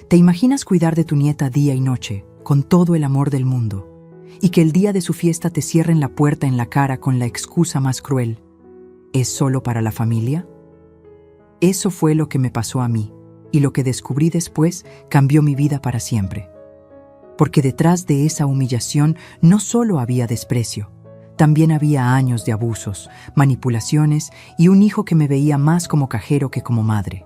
¿te imaginas cuidar de tu nieta día y noche, con todo el amor del mundo, y que el día de su fiesta te cierren la puerta en la cara con la excusa más cruel? ¿Es solo para la familia? Eso fue lo que me pasó a mí, y lo que descubrí después cambió mi vida para siempre. Porque detrás de esa humillación no solo había desprecio, también había años de abusos, manipulaciones y un hijo que me veía más como cajero que como madre.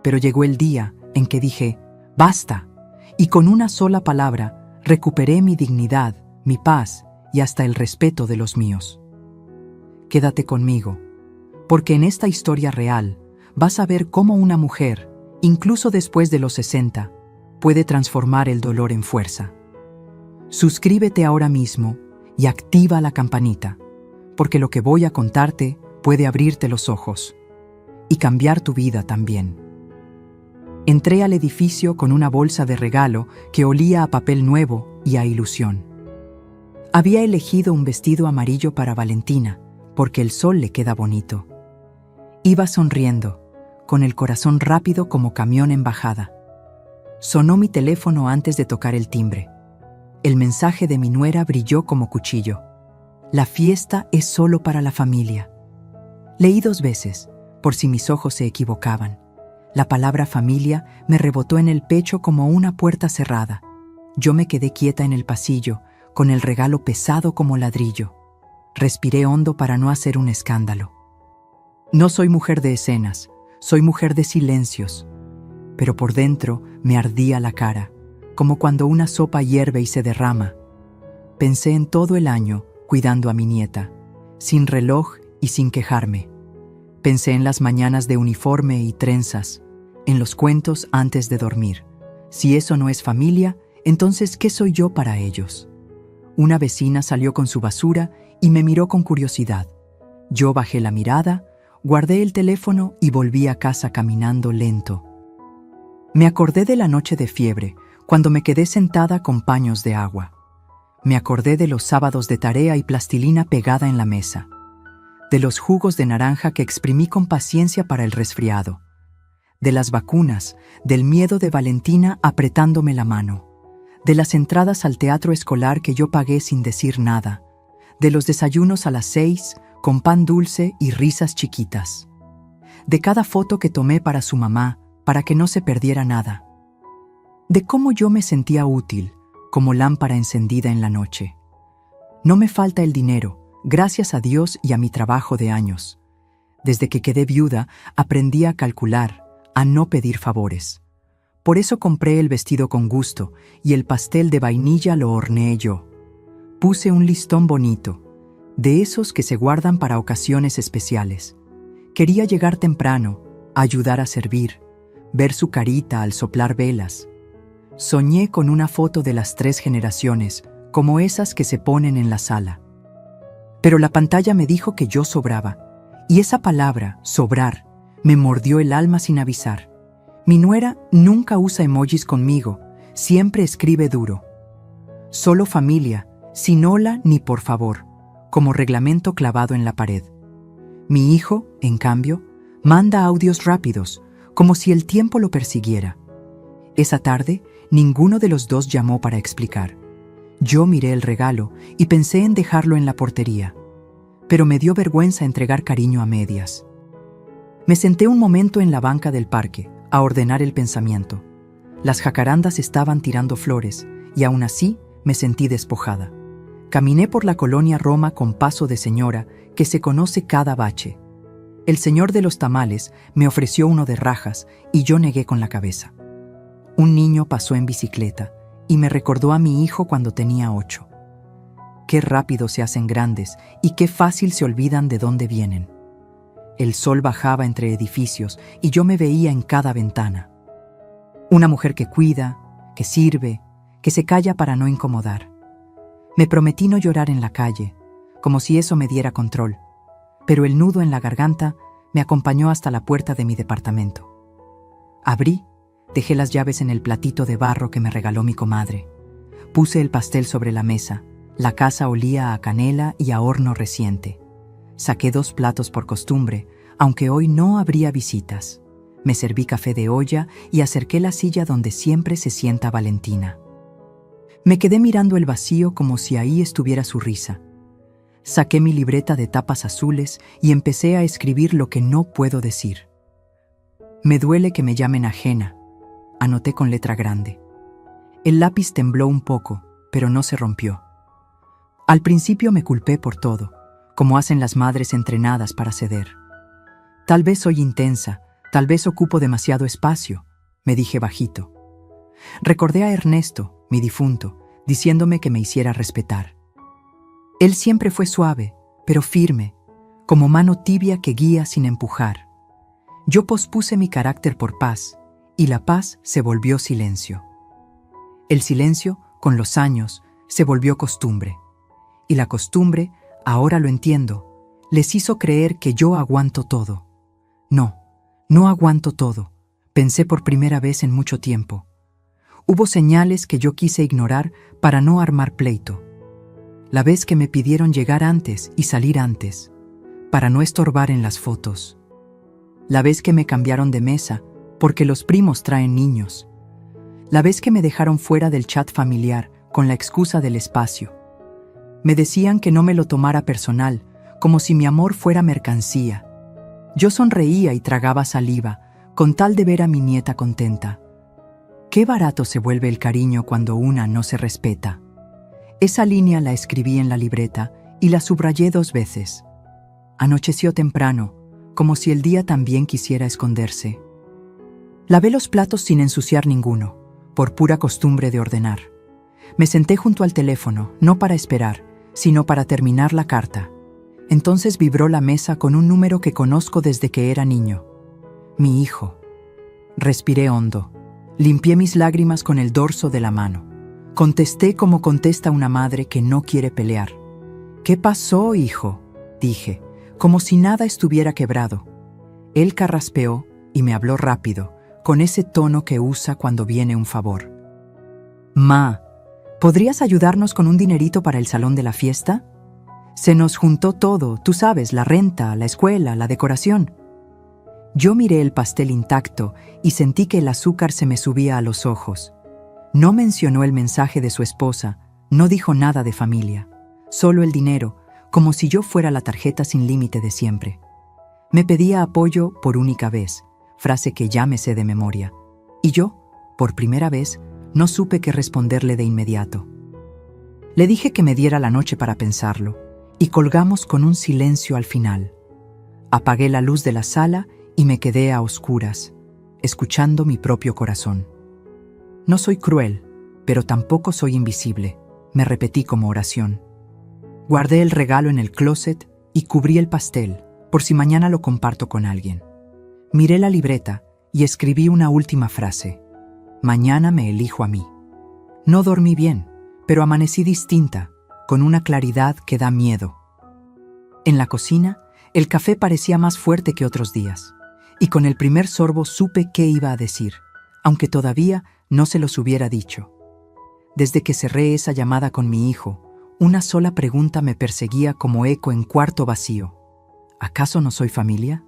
Pero llegó el día en que dije, ¡basta! Y con una sola palabra recuperé mi dignidad, mi paz y hasta el respeto de los míos. Quédate conmigo, porque en esta historia real vas a ver cómo una mujer, incluso después de los 60, puede transformar el dolor en fuerza. Suscríbete ahora mismo y activa la campanita, porque lo que voy a contarte puede abrirte los ojos y cambiar tu vida también. Entré al edificio con una bolsa de regalo que olía a papel nuevo y a ilusión. Había elegido un vestido amarillo para Valentina, porque el sol le queda bonito. Iba sonriendo, con el corazón rápido como camión en bajada. Sonó mi teléfono antes de tocar el timbre. El mensaje de mi nuera brilló como cuchillo. La fiesta es solo para la familia. Leí 2 veces, por si mis ojos se equivocaban. La palabra familia me rebotó en el pecho como una puerta cerrada. Yo me quedé quieta en el pasillo, con el regalo pesado como ladrillo. Respiré hondo para no hacer un escándalo. No soy mujer de escenas, soy mujer de silencios. Pero por dentro me ardía la cara, como cuando una sopa hierve y se derrama. Pensé en todo el año cuidando a mi nieta, sin reloj y sin quejarme. Pensé en las mañanas de uniforme y trenzas, en los cuentos antes de dormir. Si eso no es familia, entonces ¿qué soy yo para ellos? Una vecina salió con su basura y me miró con curiosidad. Yo bajé la mirada, guardé el teléfono y volví a casa caminando lento. Me acordé de la noche de fiebre, cuando me quedé sentada con paños de agua. Me acordé de los sábados de tarea y plastilina pegada en la mesa. De los jugos de naranja que exprimí con paciencia para el resfriado. De las vacunas, del miedo de Valentina apretándome la mano. De las entradas al teatro escolar que yo pagué sin decir nada. De los desayunos a las 6, con pan dulce y risas chiquitas. De cada foto que tomé para su mamá, para que no se perdiera nada. De cómo yo me sentía útil, como lámpara encendida en la noche. No me falta el dinero, gracias a Dios y a mi trabajo de años. Desde que quedé viuda, aprendí a calcular, a no pedir favores. Por eso compré el vestido con gusto y el pastel de vainilla lo horneé yo. Puse un listón bonito, de esos que se guardan para ocasiones especiales. Quería llegar temprano, ayudar a servir, ver su carita al soplar velas. Soñé con una foto de las 3 generaciones, como esas que se ponen en la sala. Pero la pantalla me dijo que yo sobraba, y esa palabra, sobrar, me mordió el alma sin avisar. Mi nuera nunca usa emojis conmigo, siempre escribe duro. Solo familia, sin hola ni por favor, como reglamento clavado en la pared. Mi hijo, en cambio, manda audios rápidos, como si el tiempo lo persiguiera. Esa tarde, ninguno de los dos llamó para explicar. Yo miré el regalo y pensé en dejarlo en la portería, pero me dio vergüenza entregar cariño a medias. Me senté un momento en la banca del parque, a ordenar el pensamiento. Las jacarandas estaban tirando flores, y aún así me sentí despojada. Caminé por la colonia Roma con paso de señora que se conoce cada bache. El señor de los tamales me ofreció uno de rajas y yo negué con la cabeza. Un niño pasó en bicicleta y me recordó a mi hijo cuando tenía 8. Qué rápido se hacen grandes y qué fácil se olvidan de dónde vienen. El sol bajaba entre edificios y yo me veía en cada ventana. Una mujer que cuida, que sirve, que se calla para no incomodar. Me prometí no llorar en la calle, como si eso me diera control, pero el nudo en la garganta me acompañó hasta la puerta de mi departamento. Abrí, dejé las llaves en el platito de barro que me regaló mi comadre. Puse el pastel sobre la mesa. La casa olía a canela y a horno reciente. Saqué 2 platos por costumbre, aunque hoy no habría visitas. Me serví café de olla y acerqué la silla donde siempre se sienta Valentina. Me quedé mirando el vacío como si ahí estuviera su risa. Saqué mi libreta de tapas azules y empecé a escribir lo que no puedo decir. Me duele que me llamen ajena, anoté con letra grande. El lápiz tembló un poco, pero no se rompió. Al principio me culpé por todo, como hacen las madres entrenadas para ceder. Tal vez soy intensa, tal vez ocupo demasiado espacio, me dije bajito. Recordé a Ernesto, mi difunto, diciéndome que me hiciera respetar. Él siempre fue suave, pero firme, como mano tibia que guía sin empujar. Yo pospuse mi carácter por paz, y la paz se volvió silencio. El silencio, con los años, se volvió costumbre. Y la costumbre, ahora lo entiendo, les hizo creer que yo aguanto todo. No, no aguanto todo, pensé por primera vez en mucho tiempo. Hubo señales que yo quise ignorar para no armar pleito. La vez que me pidieron llegar antes y salir antes, para no estorbar en las fotos. La vez que me cambiaron de mesa, porque los primos traen niños. La vez que me dejaron fuera del chat familiar, con la excusa del espacio. Me decían que no me lo tomara personal, como si mi amor fuera mercancía. Yo sonreía y tragaba saliva, con tal de ver a mi nieta contenta. Qué barato se vuelve el cariño cuando una no se respeta. Esa línea la escribí en la libreta y la subrayé 2 veces. Anocheció temprano, como si el día también quisiera esconderse. Lavé los platos sin ensuciar ninguno, por pura costumbre de ordenar. Me senté junto al teléfono, no para esperar, sino para terminar la carta. Entonces vibró la mesa con un número que conozco desde que era niño. Mi hijo. Respiré hondo. Limpié mis lágrimas con el dorso de la mano. Contesté como contesta una madre que no quiere pelear. «¿Qué pasó, hijo?», dije, como si nada estuviera quebrado. Él carraspeó y me habló rápido, con ese tono que usa cuando viene un favor. «Ma, ¿podrías ayudarnos con un dinerito para el salón de la fiesta? Se nos juntó todo, tú sabes, la renta, la escuela, la decoración». Yo miré el pastel intacto y sentí que el azúcar se me subía a los ojos. No mencionó el mensaje de su esposa, no dijo nada de familia, solo el dinero, como si yo fuera la tarjeta sin límite de siempre. Me pedía apoyo por única vez, frase que ya me sé de memoria, y yo, por primera vez, no supe qué responderle de inmediato. Le dije que me diera la noche para pensarlo, y colgamos con un silencio al final. Apagué la luz de la sala y me quedé a oscuras, escuchando mi propio corazón. No soy cruel, pero tampoco soy invisible, me repetí como oración. Guardé el regalo en el closet y cubrí el pastel, por si mañana lo comparto con alguien. Miré la libreta y escribí una última frase. Mañana me elijo a mí. No dormí bien, pero amanecí distinta, con una claridad que da miedo. En la cocina, el café parecía más fuerte que otros días, y con el primer sorbo supe qué iba a decir, aunque todavía no se los hubiera dicho. Desde que cerré esa llamada con mi hijo, una sola pregunta me perseguía como eco en cuarto vacío. ¿Acaso no soy familia?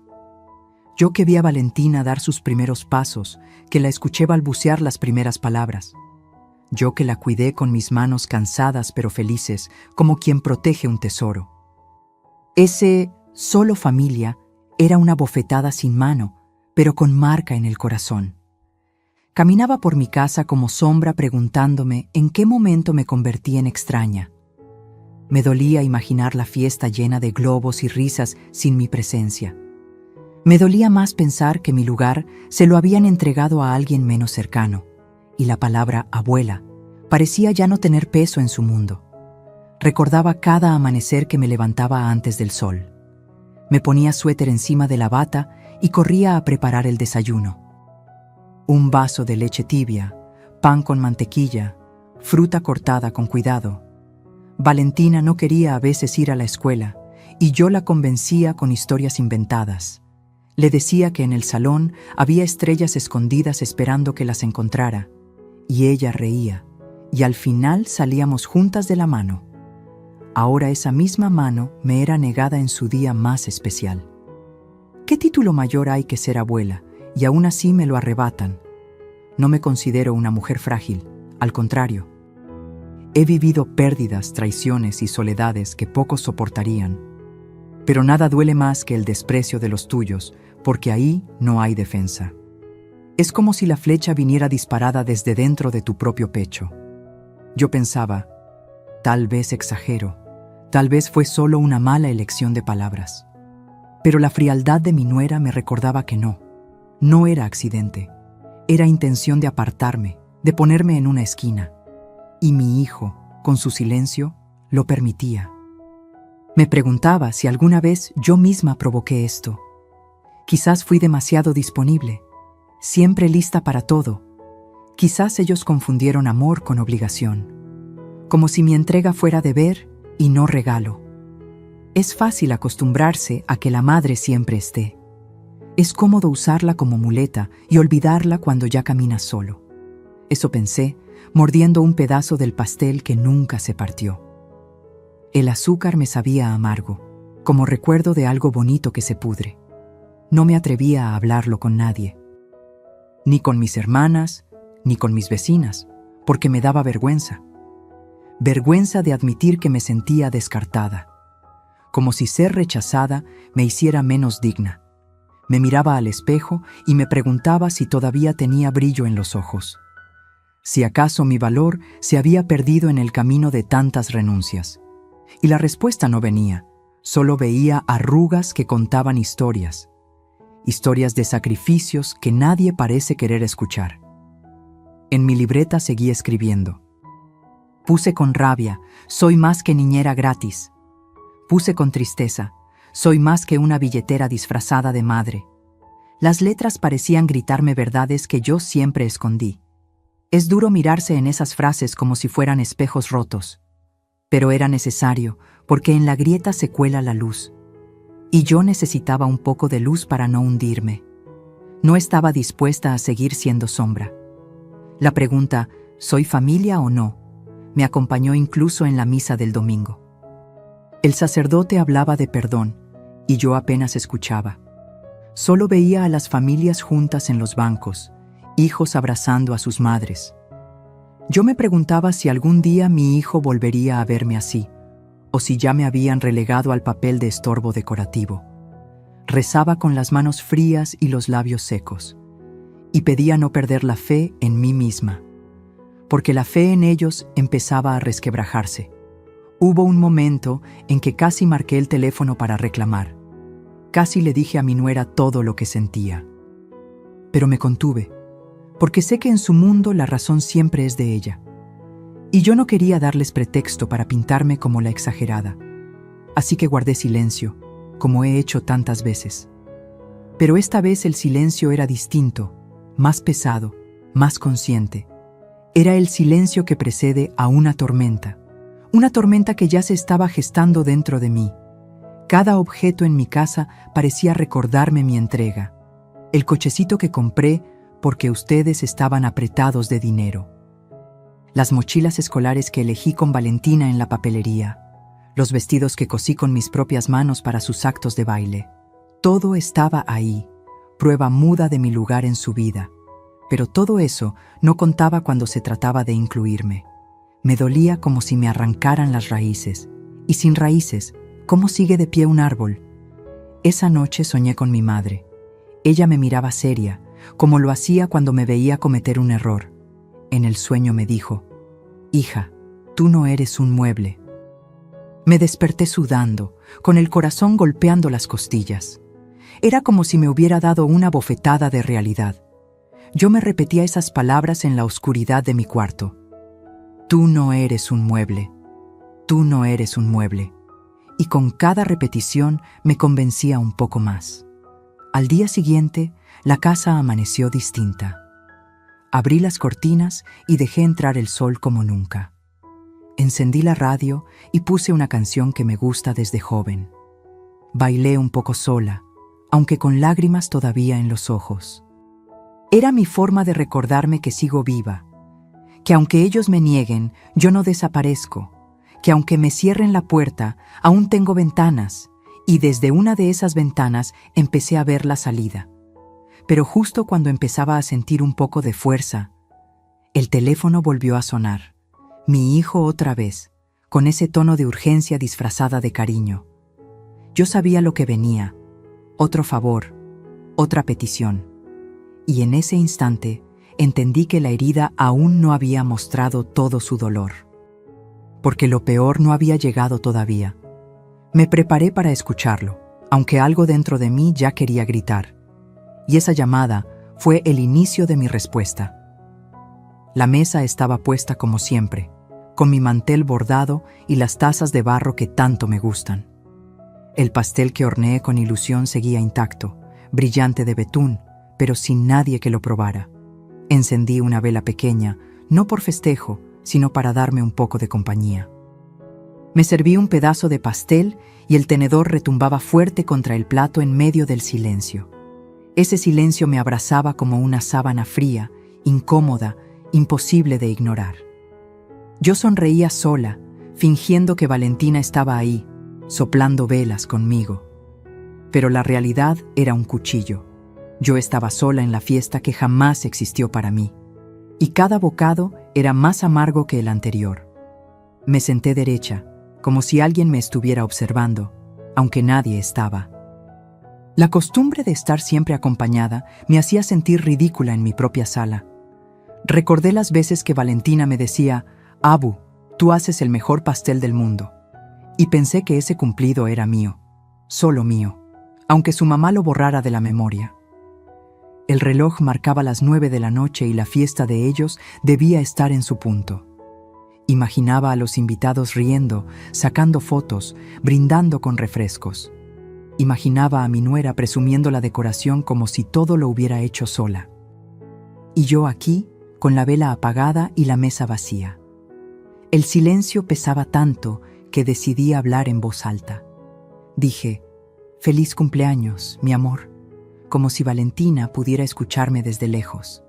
Yo que vi a Valentina dar sus primeros pasos, que la escuché balbucear las primeras palabras. Yo que la cuidé con mis manos cansadas pero felices, como quien protege un tesoro. Ese solo familia era una bofetada sin mano, pero con marca en el corazón. Caminaba por mi casa como sombra preguntándome en qué momento me convertí en extraña. Me dolía imaginar la fiesta llena de globos y risas sin mi presencia. Me dolía más pensar que mi lugar se lo habían entregado a alguien menos cercano, y la palabra abuela parecía ya no tener peso en su mundo. Recordaba cada amanecer que me levantaba antes del sol. Me ponía suéter encima de la bata y corría a preparar el desayuno. Un vaso de leche tibia, pan con mantequilla, fruta cortada con cuidado. Valentina no quería a veces ir a la escuela, y yo la convencía con historias inventadas. Le decía que en el salón había estrellas escondidas esperando que las encontrara, y ella reía, y al final salíamos juntas de la mano. Ahora esa misma mano me era negada en su día más especial. ¿Qué título mayor hay que ser abuela y aún así me lo arrebatan. No me considero una mujer frágil, al contrario. He vivido pérdidas, traiciones y soledades que pocos soportarían. Pero nada duele más que el desprecio de los tuyos, porque ahí no hay defensa. Es como si la flecha viniera disparada desde dentro de tu propio pecho. Yo pensaba, tal vez exagero, tal vez fue solo una mala elección de palabras. Pero la frialdad de mi nuera me recordaba que no era accidente, era intención de apartarme, de ponerme en una esquina. Y mi hijo, con su silencio, lo permitía. Me preguntaba si alguna vez yo misma provoqué esto. Quizás fui demasiado disponible, siempre lista para todo. Quizás ellos confundieron amor con obligación, como si mi entrega fuera deber y no regalo. Es fácil acostumbrarse a que la madre siempre esté. Es cómodo usarla como muleta y olvidarla cuando ya caminas solo. Eso pensé, mordiendo un pedazo del pastel que nunca se partió. El azúcar me sabía amargo, como recuerdo de algo bonito que se pudre. No me atrevía a hablarlo con nadie. Ni con mis hermanas, ni con mis vecinas, porque me daba vergüenza. Vergüenza de admitir que me sentía descartada. Como si ser rechazada me hiciera menos digna. Me miraba al espejo y me preguntaba si todavía tenía brillo en los ojos. Si acaso mi valor se había perdido en el camino de tantas renuncias. Y la respuesta no venía, solo veía arrugas que contaban historias. Historias de sacrificios que nadie parece querer escuchar. En mi libreta seguí escribiendo. Puse con rabia, soy más que niñera gratis. Puse con tristeza, soy más que una billetera disfrazada de madre. Las letras parecían gritarme verdades que yo siempre escondí. Es duro mirarse en esas frases como si fueran espejos rotos. Pero era necesario, porque en la grieta se cuela la luz. Y yo necesitaba un poco de luz para no hundirme. No estaba dispuesta a seguir siendo sombra. La pregunta, ¿soy familia o no?, me acompañó incluso en la misa del domingo. El sacerdote hablaba de perdón, y yo apenas escuchaba. Solo veía a las familias juntas en los bancos, hijos abrazando a sus madres. Yo me preguntaba si algún día mi hijo volvería a verme así, o si ya me habían relegado al papel de estorbo decorativo. Rezaba con las manos frías y los labios secos, y pedía no perder la fe en mí misma, porque la fe en ellos empezaba a resquebrajarse. Hubo un momento en que casi marqué el teléfono para reclamar. Casi le dije a mi nuera todo lo que sentía. Pero me contuve, porque sé que en su mundo la razón siempre es de ella. Y yo no quería darles pretexto para pintarme como la exagerada. Así que guardé silencio, como he hecho tantas veces. Pero esta vez el silencio era distinto, más pesado, más consciente. Era el silencio que precede a una tormenta que ya se estaba gestando dentro de mí. Cada objeto en mi casa parecía recordarme mi entrega. El cochecito que compré porque ustedes estaban apretados de dinero. Las mochilas escolares que elegí con Valentina en la papelería. Los vestidos que cosí con mis propias manos para sus actos de baile. Todo estaba ahí, prueba muda de mi lugar en su vida. Pero todo eso no contaba cuando se trataba de incluirme. Me dolía como si me arrancaran las raíces. Y sin raíces, ¿cómo sigue de pie un árbol? Esa noche soñé con mi madre. Ella me miraba seria, como lo hacía cuando me veía cometer un error. En el sueño me dijo, «Hija, tú no eres un mueble». Me desperté sudando, con el corazón golpeando las costillas. Era como si me hubiera dado una bofetada de realidad. Yo me repetía esas palabras en la oscuridad de mi cuarto. Tú no eres un mueble. Tú no eres un mueble. Y con cada repetición me convencía un poco más. Al día siguiente, la casa amaneció distinta. Abrí las cortinas y dejé entrar el sol como nunca. Encendí la radio y puse una canción que me gusta desde joven. Bailé un poco sola, aunque con lágrimas todavía en los ojos. Era mi forma de recordarme que sigo viva, que aunque ellos me nieguen, yo no desaparezco, que aunque me cierren la puerta, aún tengo ventanas, y desde una de esas ventanas empecé a ver la salida. pero justo cuando empezaba a sentir un poco de fuerza, el teléfono volvió a sonar. Mi hijo otra vez, con ese tono de urgencia disfrazada de cariño. Yo sabía lo que venía, otro favor, otra petición. Y en ese instante entendí que la herida aún no había mostrado todo su dolor. Porque lo peor no había llegado todavía. Me preparé para escucharlo, aunque algo dentro de mí ya quería gritar. Y esa llamada fue el inicio de mi respuesta. La mesa estaba puesta como siempre, con mi mantel bordado y las tazas de barro que tanto me gustan. El pastel que horneé con ilusión seguía intacto, brillante de betún, pero sin nadie que lo probara. Encendí una vela pequeña, no por festejo, sino para darme un poco de compañía. Me serví un pedazo de pastel y el tenedor retumbaba fuerte contra el plato en medio del silencio. Ese silencio me abrazaba como una sábana fría, incómoda, imposible de ignorar. Yo sonreía sola, fingiendo que Valentina estaba ahí, soplando velas conmigo. Pero la realidad era un cuchillo. Yo estaba sola en la fiesta que jamás existió para mí. Y cada bocado era más amargo que el anterior. Me senté derecha, como si alguien me estuviera observando, aunque nadie estaba. La costumbre de estar siempre acompañada me hacía sentir ridícula en mi propia sala. Recordé las veces que Valentina me decía: «Abu, tú haces el mejor pastel del mundo». Y pensé que ese cumplido era mío, solo mío, aunque su mamá lo borrara de la memoria. El reloj marcaba las 9 de la noche y la fiesta de ellos debía estar en su punto. Imaginaba a los invitados riendo, sacando fotos, brindando con refrescos. Imaginaba a mi nuera presumiendo la decoración como si todo lo hubiera hecho sola. Y yo aquí, con la vela apagada y la mesa vacía. El silencio pesaba tanto que decidí hablar en voz alta. Dije: «Feliz cumpleaños, mi amor», como si Valentina pudiera escucharme desde lejos.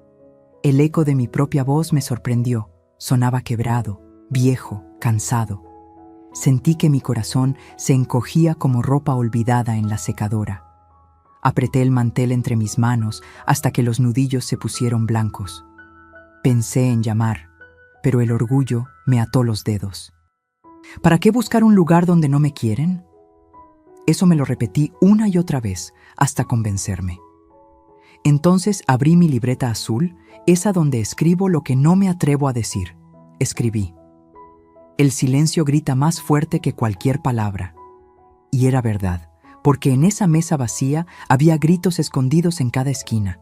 El eco de mi propia voz me sorprendió. Sonaba quebrado, viejo, cansado. Sentí que mi corazón se encogía como ropa olvidada en la secadora. Apreté el mantel entre mis manos hasta que los nudillos se pusieron blancos. Pensé en llamar, pero el orgullo me ató los dedos. ¿Para qué buscar un lugar donde no me quieren? Eso me lo repetí una y otra vez, hasta convencerme. Entonces abrí mi libreta azul, esa donde escribo lo que no me atrevo a decir. Escribí: «El silencio grita más fuerte que cualquier palabra». Y era verdad, porque en esa mesa vacía había gritos escondidos en cada esquina.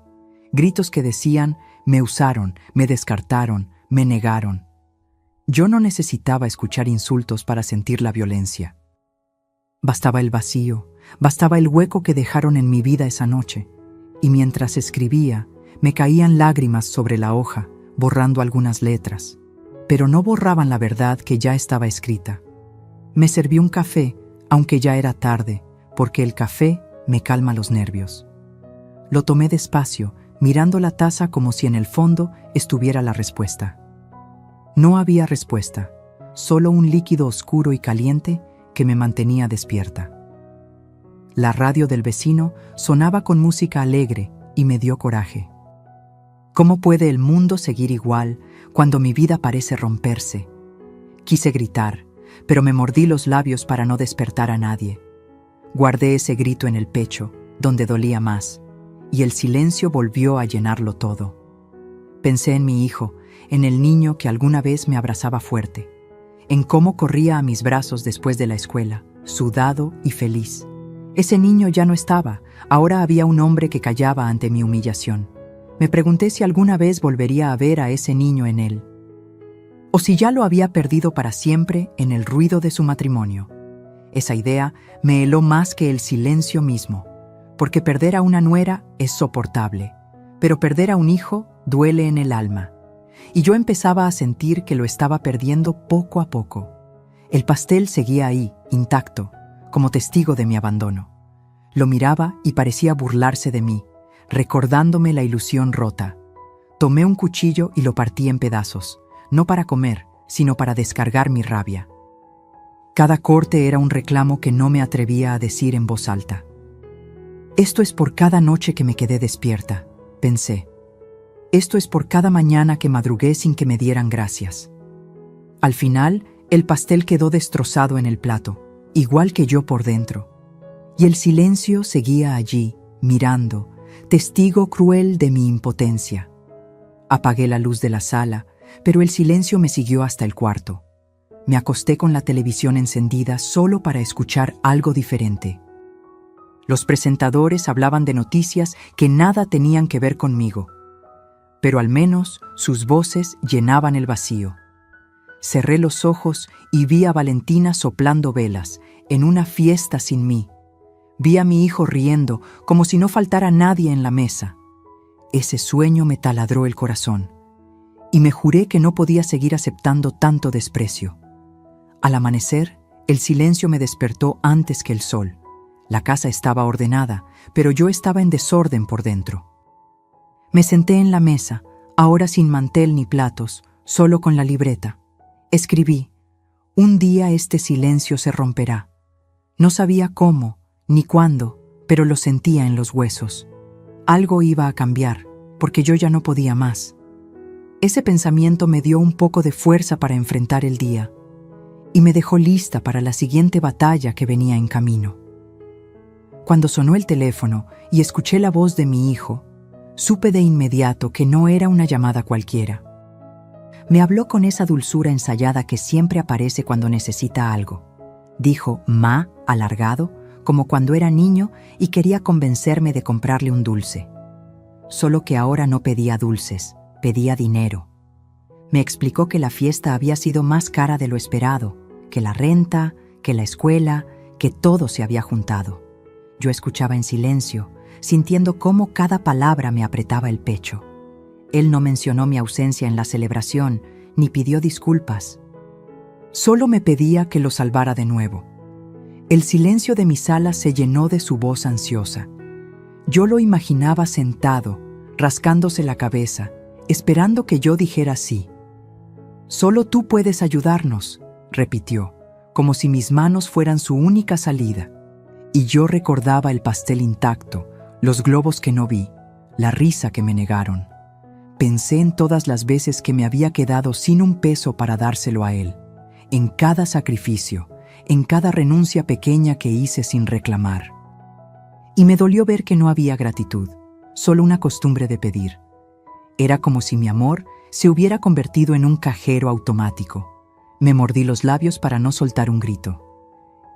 Gritos que decían: «Me usaron, me descartaron, me negaron». Yo no necesitaba escuchar insultos para sentir la violencia. Bastaba el vacío, bastaba el hueco que dejaron en mi vida esa noche. Y mientras escribía, me caían lágrimas sobre la hoja, borrando algunas letras. Pero no borraban la verdad que ya estaba escrita. Me serví un café, aunque ya era tarde, porque el café me calma los nervios. Lo tomé despacio, mirando la taza como si en el fondo estuviera la respuesta. No había respuesta, solo un líquido oscuro y caliente que me mantenía despierta. La radio del vecino sonaba con música alegre y me dio coraje. ¿Cómo puede el mundo seguir igual cuando mi vida parece romperse? Quise gritar, pero me mordí los labios para no despertar a nadie. Guardé ese grito en el pecho, donde dolía más, y el silencio volvió a llenarlo todo. Pensé en mi hijo, en el niño que alguna vez me abrazaba fuerte, en cómo corría a mis brazos después de la escuela, sudado y feliz. Ese niño ya no estaba, ahora había un hombre que callaba ante mi humillación. Me pregunté si alguna vez volvería a ver a ese niño en él, o si ya lo había perdido para siempre en el ruido de su matrimonio. Esa idea me heló más que el silencio mismo, porque perder a una nuera es soportable, pero perder a un hijo duele en el alma. Y yo empezaba a sentir que lo estaba perdiendo poco a poco. El pastel seguía ahí, intacto, como testigo de mi abandono. Lo miraba y parecía burlarse de mí, recordándome la ilusión rota. Tomé un cuchillo y lo partí en pedazos, no para comer, sino para descargar mi rabia. Cada corte era un reclamo que no me atrevía a decir en voz alta. Esto es por cada noche que me quedé despierta, pensé. Esto es por cada mañana que madrugué sin que me dieran gracias. Al final, el pastel quedó destrozado en el plato, igual que yo por dentro. Y el silencio seguía allí, mirando, testigo cruel de mi impotencia. Apagué la luz de la sala, pero el silencio me siguió hasta el cuarto. Me acosté con la televisión encendida solo para escuchar algo diferente. Los presentadores hablaban de noticias que nada tenían que ver conmigo, pero al menos sus voces llenaban el vacío. Cerré los ojos y vi a Valentina soplando velas, en una fiesta sin mí. Vi a mi hijo riendo, como si no faltara nadie en la mesa. Ese sueño me taladró el corazón, y me juré que no podía seguir aceptando tanto desprecio. Al amanecer, el silencio me despertó antes que el sol. La casa estaba ordenada, pero yo estaba en desorden por dentro. Me senté en la mesa, ahora sin mantel ni platos, solo con la libreta. Escribí: un día este silencio se romperá. No sabía cómo, ni cuándo, pero lo sentía en los huesos. Algo iba a cambiar, porque yo ya no podía más. Ese pensamiento me dio un poco de fuerza para enfrentar el día, y me dejó lista para la siguiente batalla que venía en camino. Cuando sonó el teléfono y escuché la voz de mi hijo, supe de inmediato que no era una llamada cualquiera. Me habló con esa dulzura ensayada que siempre aparece cuando necesita algo. Dijo "ma" alargado, como cuando era niño y quería convencerme de comprarle un dulce. Solo que ahora no pedía dulces, pedía dinero. Me explicó que la fiesta había sido más cara de lo esperado, que la renta, que la escuela, que todo se había juntado. Yo escuchaba en silencio, sintiendo cómo cada palabra me apretaba el pecho. Él no mencionó mi ausencia en la celebración, ni pidió disculpas. Solo me pedía que lo salvara de nuevo. El silencio de mi sala se llenó de su voz ansiosa. Yo lo imaginaba sentado, rascándose la cabeza, esperando que yo dijera sí. «Solo tú puedes ayudarnos», repitió, como si mis manos fueran su única salida. Y yo recordaba el pastel intacto, los globos que no vi, la risa que me negaron. Pensé en todas las veces que me había quedado sin un peso para dárselo a él, en cada sacrificio, en cada renuncia pequeña que hice sin reclamar. Y me dolió ver que no había gratitud, solo una costumbre de pedir. Era como si mi amor se hubiera convertido en un cajero automático. Me mordí los labios para no soltar un grito.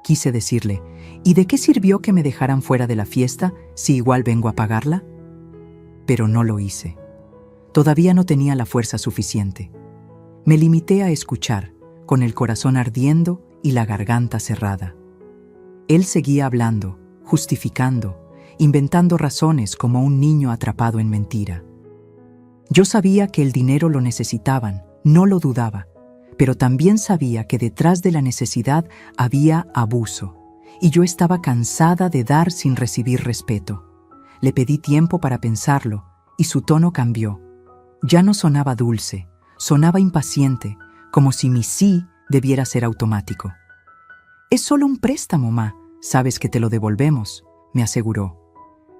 Quise decirle: ¿y de qué sirvió que me dejaran fuera de la fiesta si igual vengo a pagarla? Pero no lo hice. Todavía no tenía la fuerza suficiente. Me limité a escuchar, con el corazón ardiendo y la garganta cerrada. Él seguía hablando, justificando, inventando razones como un niño atrapado en mentira. Yo sabía que el dinero lo necesitaban, no lo dudaba, pero también sabía que detrás de la necesidad había abuso, y yo estaba cansada de dar sin recibir respeto. Le pedí tiempo para pensarlo, y su tono cambió. Ya no sonaba dulce, sonaba impaciente, como si mi sí debiera ser automático. «Es solo un préstamo, ma, sabes que te lo devolvemos», me aseguró.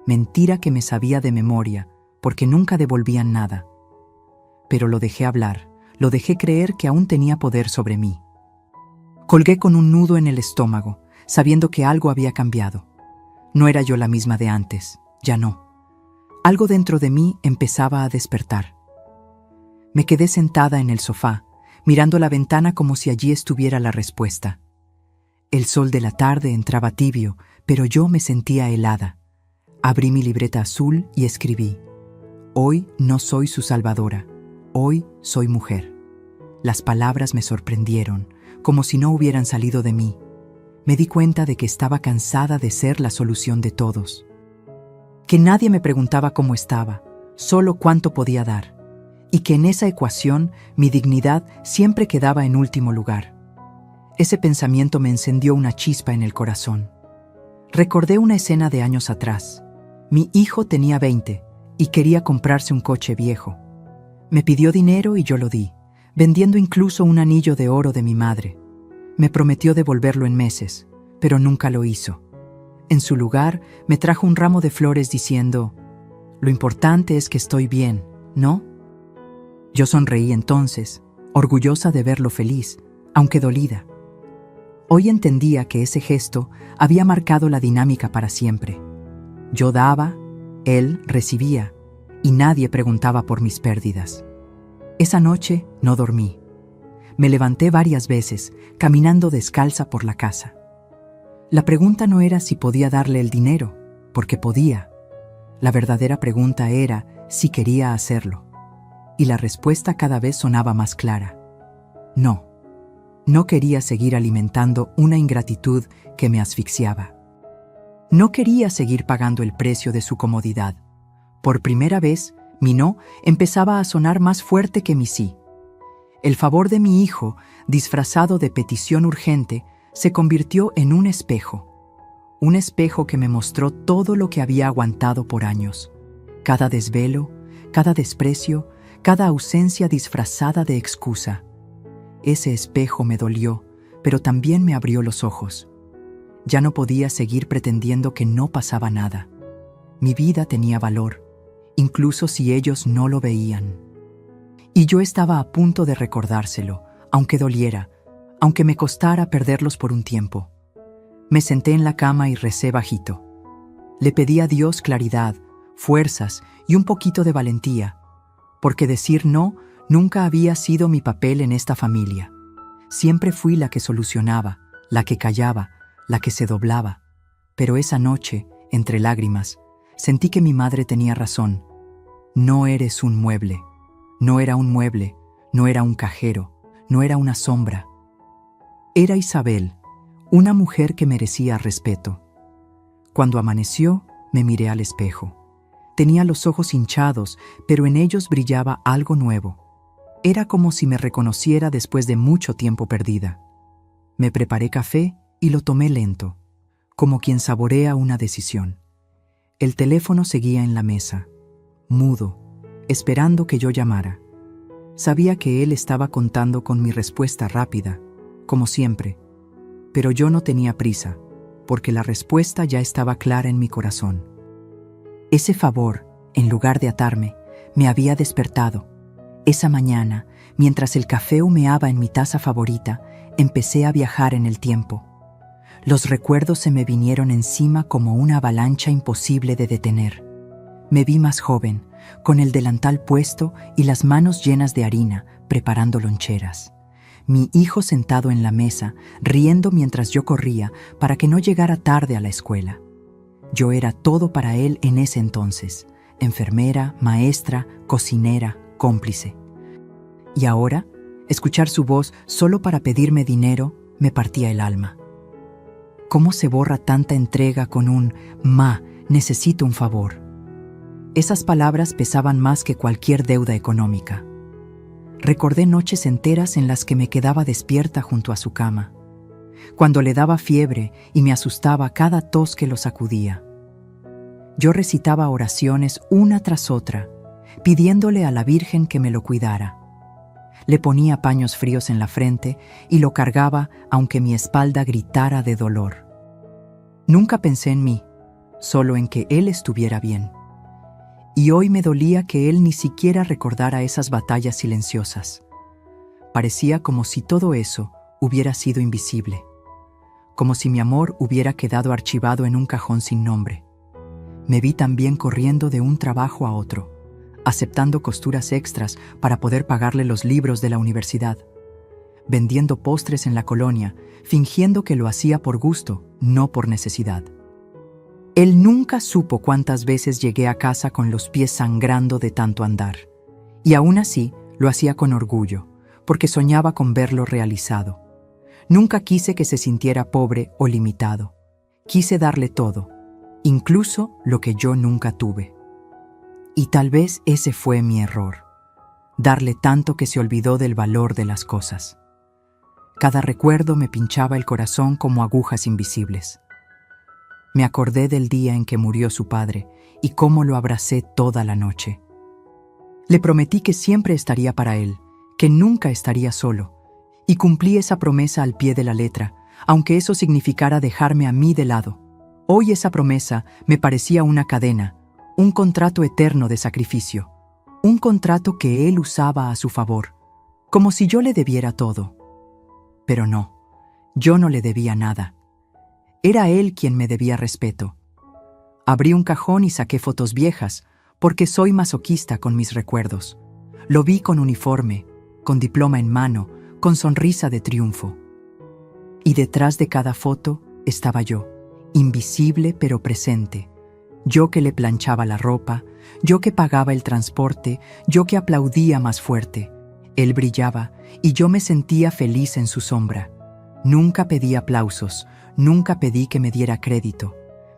Mentira que me sabía de memoria, porque nunca devolvían nada. Pero lo dejé hablar, lo dejé creer que aún tenía poder sobre mí. Colgué con un nudo en el estómago, sabiendo que algo había cambiado. No era yo la misma de antes, ya no. Algo dentro de mí empezaba a despertar. Me quedé sentada en el sofá, mirando la ventana como si allí estuviera la respuesta. El sol de la tarde entraba tibio, pero yo me sentía helada. Abrí mi libreta azul y escribí: «Hoy no soy su salvadora, hoy soy mujer». Las palabras me sorprendieron, como si no hubieran salido de mí. Me di cuenta de que estaba cansada de ser la solución de todos. Que nadie me preguntaba cómo estaba, solo cuánto podía dar. Y que en esa ecuación mi dignidad siempre quedaba en último lugar. Ese pensamiento me encendió una chispa en el corazón. Recordé una escena de años atrás. Mi hijo tenía 20 y quería comprarse un coche viejo. Me pidió dinero y yo lo di, vendiendo incluso un anillo de oro de mi madre. Me prometió devolverlo en meses, pero nunca lo hizo. En su lugar, me trajo un ramo de flores diciendo: Lo importante es que estoy bien, ¿no? Yo sonreí entonces, orgullosa de verlo feliz, aunque dolida. Hoy entendía que ese gesto había marcado la dinámica para siempre. Yo daba, él recibía, y nadie preguntaba por mis pérdidas. Esa noche no dormí. Me levanté varias veces, caminando descalza por la casa. La pregunta no era si podía darle el dinero, porque podía. La verdadera pregunta era si quería hacerlo. Y la respuesta cada vez sonaba más clara. No. No quería seguir alimentando una ingratitud que me asfixiaba. No quería seguir pagando el precio de su comodidad. Por primera vez, mi no empezaba a sonar más fuerte que mi sí. El favor de mi hijo, disfrazado de petición urgente, se convirtió en un espejo que me mostró todo lo que había aguantado por años. Cada desvelo, cada desprecio, cada ausencia disfrazada de excusa. Ese espejo me dolió, pero también me abrió los ojos. Ya no podía seguir pretendiendo que no pasaba nada. Mi vida tenía valor, incluso si ellos no lo veían. Y yo estaba a punto de recordárselo, aunque doliera, aunque me costara perderlos por un tiempo. Me senté en la cama y recé bajito. Le pedí a Dios claridad, fuerzas y un poquito de valentía, porque decir no nunca había sido mi papel en esta familia. Siempre fui la que solucionaba, la que callaba, la que se doblaba. Pero esa noche, entre lágrimas, sentí que mi madre tenía razón. No eres un mueble. No era un mueble, no era un cajero, no era una sombra. Era Isabel, una mujer que merecía respeto. Cuando amaneció, me miré al espejo. Tenía los ojos hinchados, pero en ellos brillaba algo nuevo. Era como si me reconociera después de mucho tiempo perdida. Me preparé café y lo tomé lento, como quien saborea una decisión. El teléfono seguía en la mesa, mudo, esperando que yo llamara. Sabía que él estaba contando con mi respuesta rápida, como siempre, pero yo no tenía prisa, porque la respuesta ya estaba clara en mi corazón. Ese favor, en lugar de atarme, me había despertado. Esa mañana, mientras el café humeaba en mi taza favorita, empecé a viajar en el tiempo. Los recuerdos se me vinieron encima como una avalancha imposible de detener. Me vi más joven, con el delantal puesto y las manos llenas de harina, preparando loncheras. Mi hijo sentado en la mesa, riendo mientras yo corría para que no llegara tarde a la escuela. Yo era todo para él en ese entonces: enfermera, maestra, cocinera, cómplice. Y ahora, escuchar su voz solo para pedirme dinero me partía el alma. ¿Cómo se borra tanta entrega con un «Ma, necesito un favor»? Esas palabras pesaban más que cualquier deuda económica. Recordé noches enteras en las que me quedaba despierta junto a su cama, cuando le daba fiebre y me asustaba cada tos que lo sacudía. Yo recitaba oraciones una tras otra, pidiéndole a la Virgen que me lo cuidara. Le ponía paños fríos en la frente y lo cargaba aunque mi espalda gritara de dolor. Nunca pensé en mí, solo en que él estuviera bien. Y hoy me dolía que él ni siquiera recordara esas batallas silenciosas. Parecía como si todo eso hubiera sido invisible, como si mi amor hubiera quedado archivado en un cajón sin nombre. Me vi también corriendo de un trabajo a otro, aceptando costuras extras para poder pagarle los libros de la universidad, vendiendo postres en la colonia, fingiendo que lo hacía por gusto, no por necesidad. Él nunca supo cuántas veces llegué a casa con los pies sangrando de tanto andar, y aún así lo hacía con orgullo, porque soñaba con verlo realizado. Nunca quise que se sintiera pobre o limitado. Quise darle todo, incluso lo que yo nunca tuve. Y tal vez ese fue mi error, darle tanto que se olvidó del valor de las cosas. Cada recuerdo me pinchaba el corazón como agujas invisibles. Me acordé del día en que murió su padre y cómo lo abracé toda la noche. Le prometí que siempre estaría para él, que nunca estaría solo, y cumplí esa promesa al pie de la letra, aunque eso significara dejarme a mí de lado. Hoy esa promesa me parecía una cadena, Un contrato eterno de sacrificio. Un contrato que él usaba a su favor, como si yo le debiera todo. Pero no, yo no le debía nada. Era él quien me debía respeto. Abrí un cajón y saqué fotos viejas, porque soy masoquista con mis recuerdos. Lo vi con uniforme, con diploma en mano, con sonrisa de triunfo. Y detrás de cada foto estaba yo, invisible pero presente. Yo que le planchaba la ropa, yo que pagaba el transporte, yo que aplaudía más fuerte. Él brillaba y yo me sentía feliz en su sombra. Nunca pedí aplausos, nunca pedí que me diera crédito,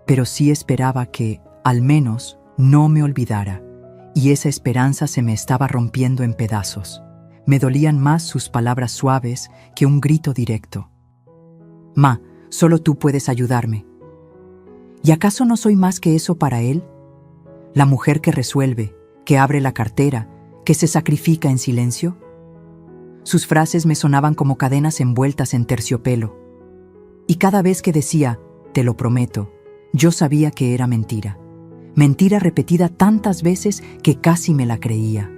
pero sí esperaba que, al menos, no me olvidara. Y esa esperanza se me estaba rompiendo en pedazos. Me dolían más sus palabras suaves que un grito directo. «Ma, solo tú puedes ayudarme». ¿Y acaso no soy más que eso para él? ¿La mujer que resuelve, que abre la cartera, que se sacrifica en silencio? Sus frases me sonaban como cadenas envueltas en terciopelo. Y cada vez que decía, «te lo prometo», yo sabía que era mentira. Mentira repetida tantas veces que casi me la creía.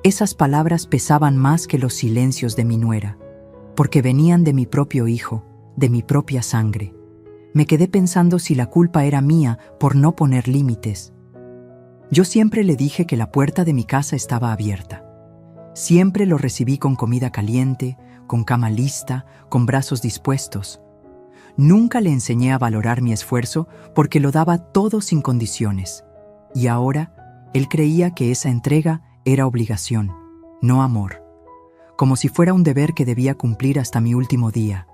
Esas palabras pesaban más que los silencios de mi nuera, porque venían de mi propio hijo, de mi propia sangre. Me quedé pensando si la culpa era mía por no poner límites. Yo siempre le dije que la puerta de mi casa estaba abierta. Siempre lo recibí con comida caliente, con cama lista, con brazos dispuestos. Nunca le enseñé a valorar mi esfuerzo porque lo daba todo sin condiciones. Y ahora, él creía que esa entrega era obligación, no amor. Como si fuera un deber que debía cumplir hasta mi último día.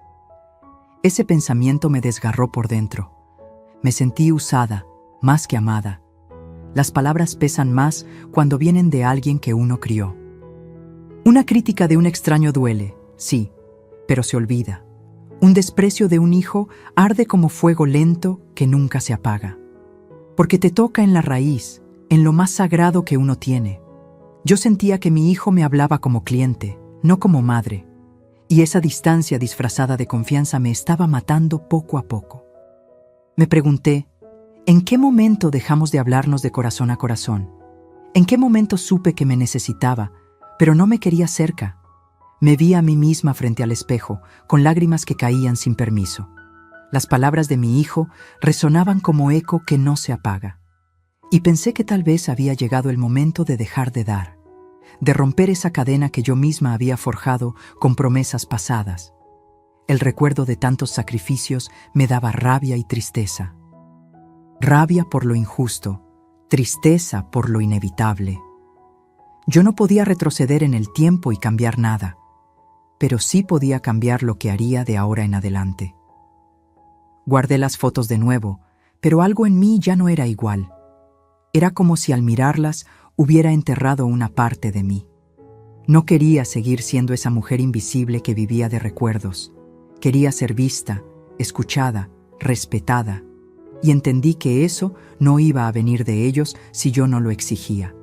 Ese pensamiento me desgarró por dentro. Me sentí usada, más que amada. Las palabras pesan más cuando vienen de alguien que uno crió. Una crítica de un extraño duele, sí, pero se olvida. Un desprecio de un hijo arde como fuego lento que nunca se apaga. Porque te toca en la raíz, en lo más sagrado que uno tiene. Yo sentía que mi hijo me hablaba como cliente, no como madre. Y esa distancia disfrazada de confianza me estaba matando poco a poco. Me pregunté, ¿en qué momento dejamos de hablarnos de corazón a corazón? ¿En qué momento supe que me necesitaba, pero no me quería cerca? Me vi a mí misma frente al espejo, con lágrimas que caían sin permiso. Las palabras de mi hijo resonaban como eco que no se apaga. Y pensé que tal vez había llegado el momento de dejar de dar, de romper esa cadena que yo misma había forjado con promesas pasadas. El recuerdo de tantos sacrificios me daba rabia y tristeza. Rabia por lo injusto, tristeza por lo inevitable. Yo no podía retroceder en el tiempo y cambiar nada, pero sí podía cambiar lo que haría de ahora en adelante. Guardé las fotos de nuevo, pero algo en mí ya no era igual. Era como si al mirarlas hubiera enterrado una parte de mí. No quería seguir siendo esa mujer invisible que vivía de recuerdos. Quería ser vista, escuchada, respetada, y entendí que eso no iba a venir de ellos si yo no lo exigía.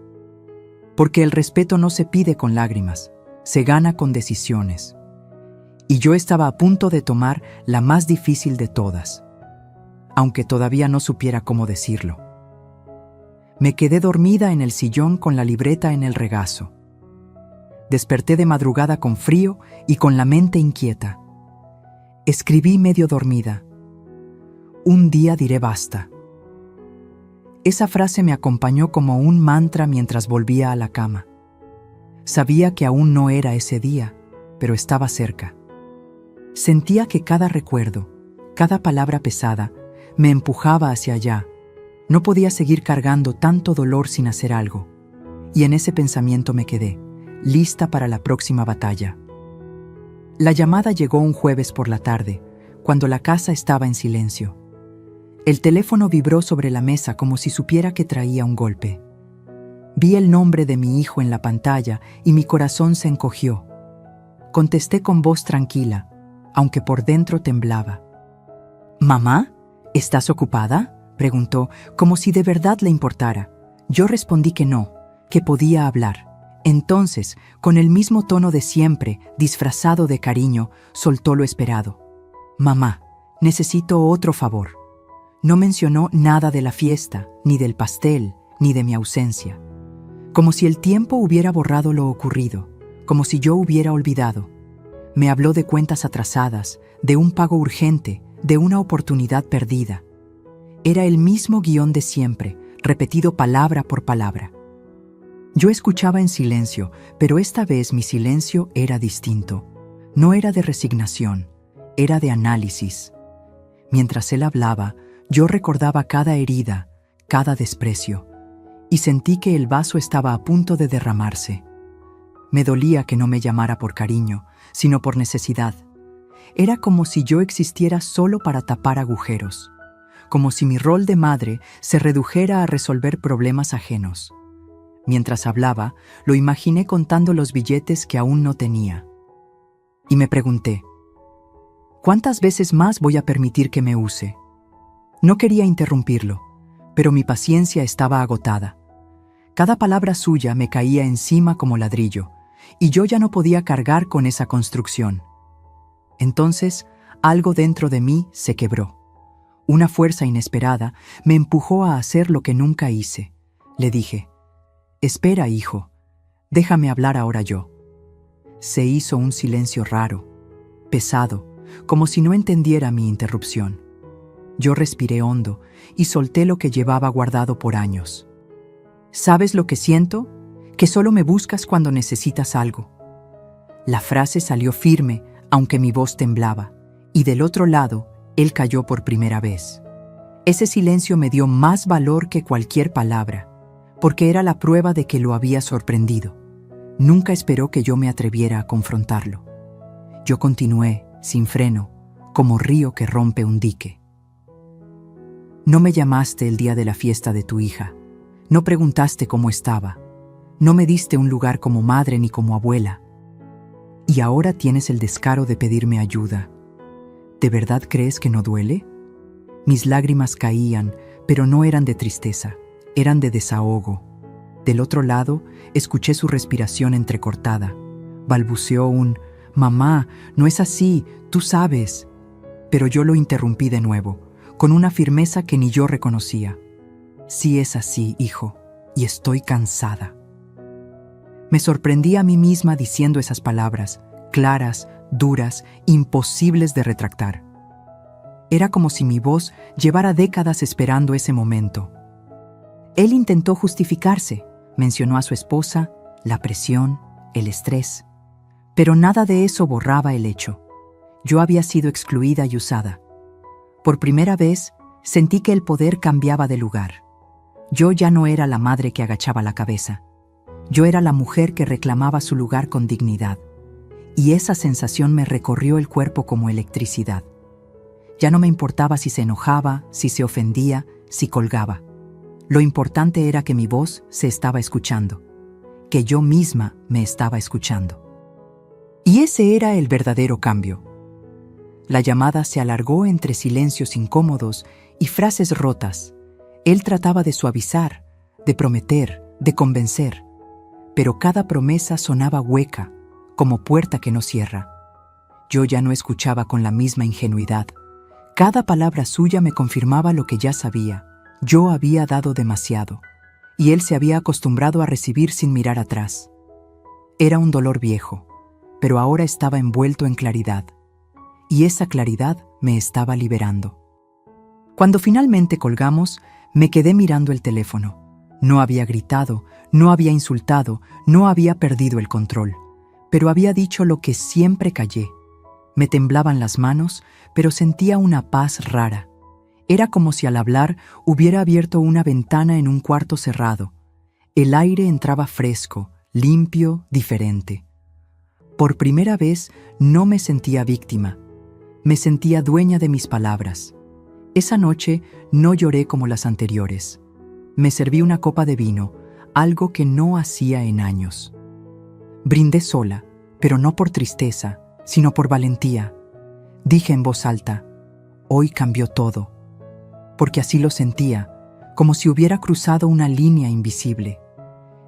Porque el respeto no se pide con lágrimas, se gana con decisiones. Y yo estaba a punto de tomar la más difícil de todas, aunque todavía no supiera cómo decirlo. Me quedé dormida en el sillón con la libreta en el regazo. Desperté de madrugada con frío y con la mente inquieta. Escribí medio dormida. Un día diré basta. Esa frase me acompañó como un mantra mientras volvía a la cama. Sabía que aún no era ese día, pero estaba cerca. Sentía que cada recuerdo, cada palabra pesada, me empujaba hacia allá. No podía seguir cargando tanto dolor sin hacer algo. Y en ese pensamiento me quedé, lista para la próxima batalla. La llamada llegó un jueves por la tarde, cuando la casa estaba en silencio. El teléfono vibró sobre la mesa como si supiera que traía un golpe. Vi el nombre de mi hijo en la pantalla y mi corazón se encogió. Contesté con voz tranquila, aunque por dentro temblaba. «¿Mamá? ¿Estás ocupada?», preguntó, como si de verdad le importara. Yo respondí que no, que podía hablar. Entonces, con el mismo tono de siempre, disfrazado de cariño, soltó lo esperado. «Mamá, necesito otro favor». No mencionó nada de la fiesta, ni del pastel, ni de mi ausencia. Como si el tiempo hubiera borrado lo ocurrido, como si yo hubiera olvidado. Me habló de cuentas atrasadas, de un pago urgente, de una oportunidad perdida. Era el mismo guión de siempre, repetido palabra por palabra. Yo escuchaba en silencio, pero esta vez mi silencio era distinto. No era de resignación, era de análisis. Mientras él hablaba, yo recordaba cada herida, cada desprecio, y sentí que el vaso estaba a punto de derramarse. Me dolía que no me llamara por cariño, sino por necesidad. Era como si yo existiera solo para tapar agujeros, como si mi rol de madre se redujera a resolver problemas ajenos. Mientras hablaba, lo imaginé contando los billetes que aún no tenía. Y me pregunté, ¿cuántas veces más voy a permitir que me use? No quería interrumpirlo, pero mi paciencia estaba agotada. Cada palabra suya me caía encima como ladrillo, y yo ya no podía cargar con esa construcción. Entonces, algo dentro de mí se quebró. Una fuerza inesperada me empujó a hacer lo que nunca hice. Le dije, «Espera, hijo, déjame hablar ahora yo». Se hizo un silencio raro, pesado, como si no entendiera mi interrupción. Yo respiré hondo y solté lo que llevaba guardado por años. «¿Sabes lo que siento? Que solo me buscas cuando necesitas algo». La frase salió firme, aunque mi voz temblaba, y del otro lado, él cayó por primera vez. Ese silencio me dio más valor que cualquier palabra, porque era la prueba de que lo había sorprendido. Nunca esperó que yo me atreviera a confrontarlo. Yo continué, sin freno, como río que rompe un dique. «No me llamaste el día de la fiesta de tu hija. No preguntaste cómo estaba. No me diste un lugar como madre ni como abuela. Y ahora tienes el descaro de pedirme ayuda. ¿De verdad crees que no duele?». Mis lágrimas caían, pero no eran de tristeza, eran de desahogo. Del otro lado, escuché su respiración entrecortada. Balbuceó un «Mamá, no es así, tú sabes». Pero yo lo interrumpí de nuevo, con una firmeza que ni yo reconocía. «Sí es así, hijo, y estoy cansada». Me sorprendí a mí misma diciendo esas palabras, claras, duras, imposibles de retractar. Era como si mi voz llevara décadas esperando ese momento. Él intentó justificarse, mencionó a su esposa, la presión, el estrés. Pero nada de eso borraba el hecho. Yo había sido excluida y usada. Por primera vez, sentí que el poder cambiaba de lugar. Yo ya no era la madre que agachaba la cabeza. Yo era la mujer que reclamaba su lugar con dignidad. Y esa sensación me recorrió el cuerpo como electricidad. Ya no me importaba si se enojaba, si se ofendía, si colgaba. Lo importante era que mi voz se estaba escuchando, que yo misma me estaba escuchando. Y ese era el verdadero cambio. La llamada se alargó entre silencios incómodos y frases rotas. Él trataba de suavizar, de prometer, de convencer, pero cada promesa sonaba hueca, como puerta que no cierra. Yo ya no escuchaba con la misma ingenuidad. Cada palabra suya me confirmaba lo que ya sabía. Yo había dado demasiado, y él se había acostumbrado a recibir sin mirar atrás. Era un dolor viejo, pero ahora estaba envuelto en claridad, y esa claridad me estaba liberando. Cuando finalmente colgamos, me quedé mirando el teléfono. No había gritado, no había insultado, no había perdido el control, pero había dicho lo que siempre callé. Me temblaban las manos, pero sentía una paz rara. Era como si al hablar hubiera abierto una ventana en un cuarto cerrado. El aire entraba fresco, limpio, diferente. Por primera vez no me sentía víctima. Me sentía dueña de mis palabras. Esa noche no lloré como las anteriores. Me serví una copa de vino, algo que no hacía en años. Brindé sola, pero no por tristeza, sino por valentía. Dije en voz alta, hoy cambió todo, porque así lo sentía, como si hubiera cruzado una línea invisible.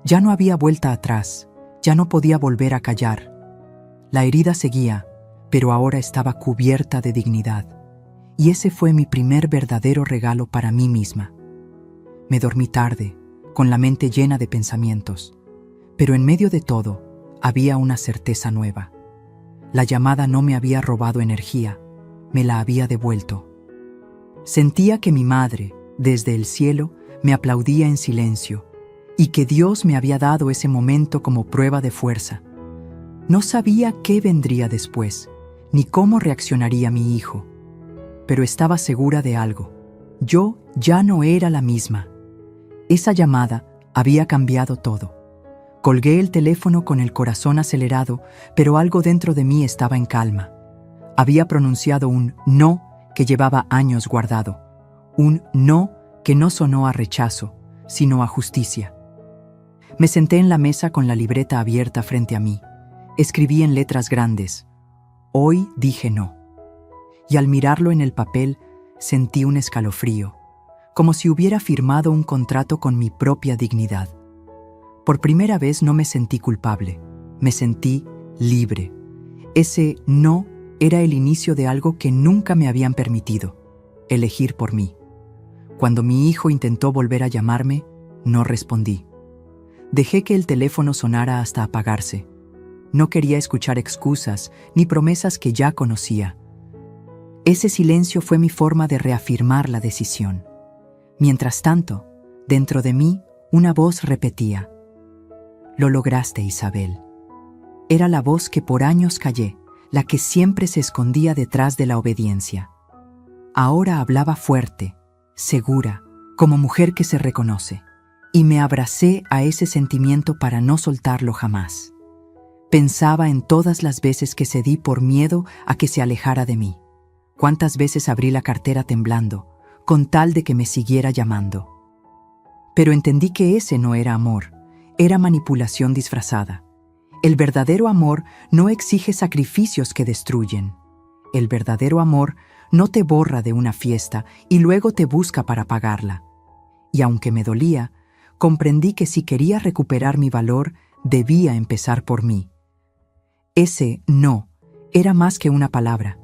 Ya no había vuelta atrás, ya no podía volver a callar. La herida seguía, pero ahora estaba cubierta de dignidad, y ese fue mi primer verdadero regalo para mí misma. Me dormí tarde, con la mente llena de pensamientos. Pero en medio de todo, había una certeza nueva. La llamada no me había robado energía, me la había devuelto. Sentía que mi madre, desde el cielo, me aplaudía en silencio, y que Dios me había dado ese momento como prueba de fuerza. No sabía qué vendría después, ni cómo reaccionaría mi hijo, pero estaba segura de algo. Yo ya no era la misma. Esa llamada había cambiado todo. Colgué el teléfono con el corazón acelerado, pero algo dentro de mí estaba en calma. Había pronunciado un no que llevaba años guardado. Un no que no sonó a rechazo, sino a justicia. Me senté en la mesa con la libreta abierta frente a mí. Escribí en letras grandes: hoy dije no. Y al mirarlo en el papel, sentí un escalofrío, como si hubiera firmado un contrato con mi propia dignidad. Por primera vez no me sentí culpable, me sentí libre. Ese no era el inicio de algo que nunca me habían permitido: elegir por mí. Cuando mi hijo intentó volver a llamarme, no respondí. Dejé que el teléfono sonara hasta apagarse. No quería escuchar excusas ni promesas que ya conocía. Ese silencio fue mi forma de reafirmar la decisión. Mientras tanto, dentro de mí, una voz repetía: lo lograste, Isabel. Era la voz que por años callé, la que siempre se escondía detrás de la obediencia. Ahora hablaba fuerte, segura, como mujer que se reconoce, y me abracé a ese sentimiento para no soltarlo jamás. Pensaba en todas las veces que cedí por miedo a que se alejara de mí. Cuántas veces abrí la cartera temblando, con tal de que me siguiera llamando. Pero entendí que ese no era amor, era manipulación disfrazada. El verdadero amor no exige sacrificios que destruyen. El verdadero amor no te borra de una fiesta y luego te busca para pagarla. Y aunque me dolía, comprendí que si quería recuperar mi valor, debía empezar por mí. Ese no era más que una palabra,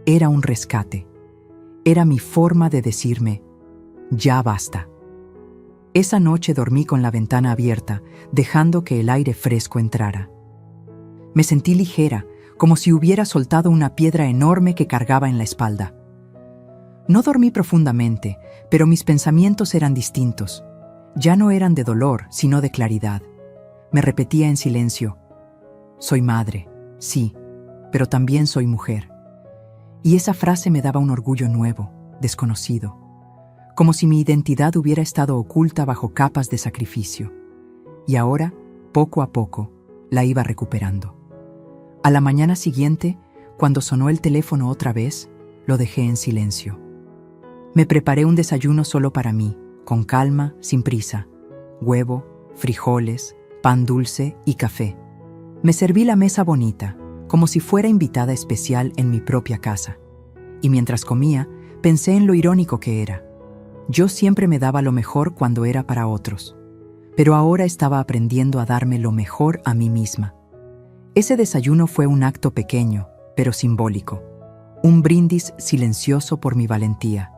era un rescate. Era mi forma de decirme: ya basta. Esa noche dormí con la ventana abierta, dejando que el aire fresco entrara. Me sentí ligera, como si hubiera soltado una piedra enorme que cargaba en la espalda. No dormí profundamente, pero mis pensamientos eran distintos. Ya no eran de dolor, sino de claridad. Me repetía en silencio: soy madre, sí, pero también soy mujer. Y esa frase me daba un orgullo nuevo, desconocido, como si mi identidad hubiera estado oculta bajo capas de sacrificio. Y ahora, poco a poco, la iba recuperando. A la mañana siguiente, cuando sonó el teléfono otra vez, lo dejé en silencio. Me preparé un desayuno solo para mí, con calma, sin prisa: huevo, frijoles, pan dulce y café. Me serví la mesa bonita, como si fuera invitada especial en mi propia casa. Y mientras comía, pensé en lo irónico que era. Yo siempre me daba lo mejor cuando era para otros, pero ahora estaba aprendiendo a darme lo mejor a mí misma. Ese desayuno fue un acto pequeño, pero simbólico. Un brindis silencioso por mi valentía.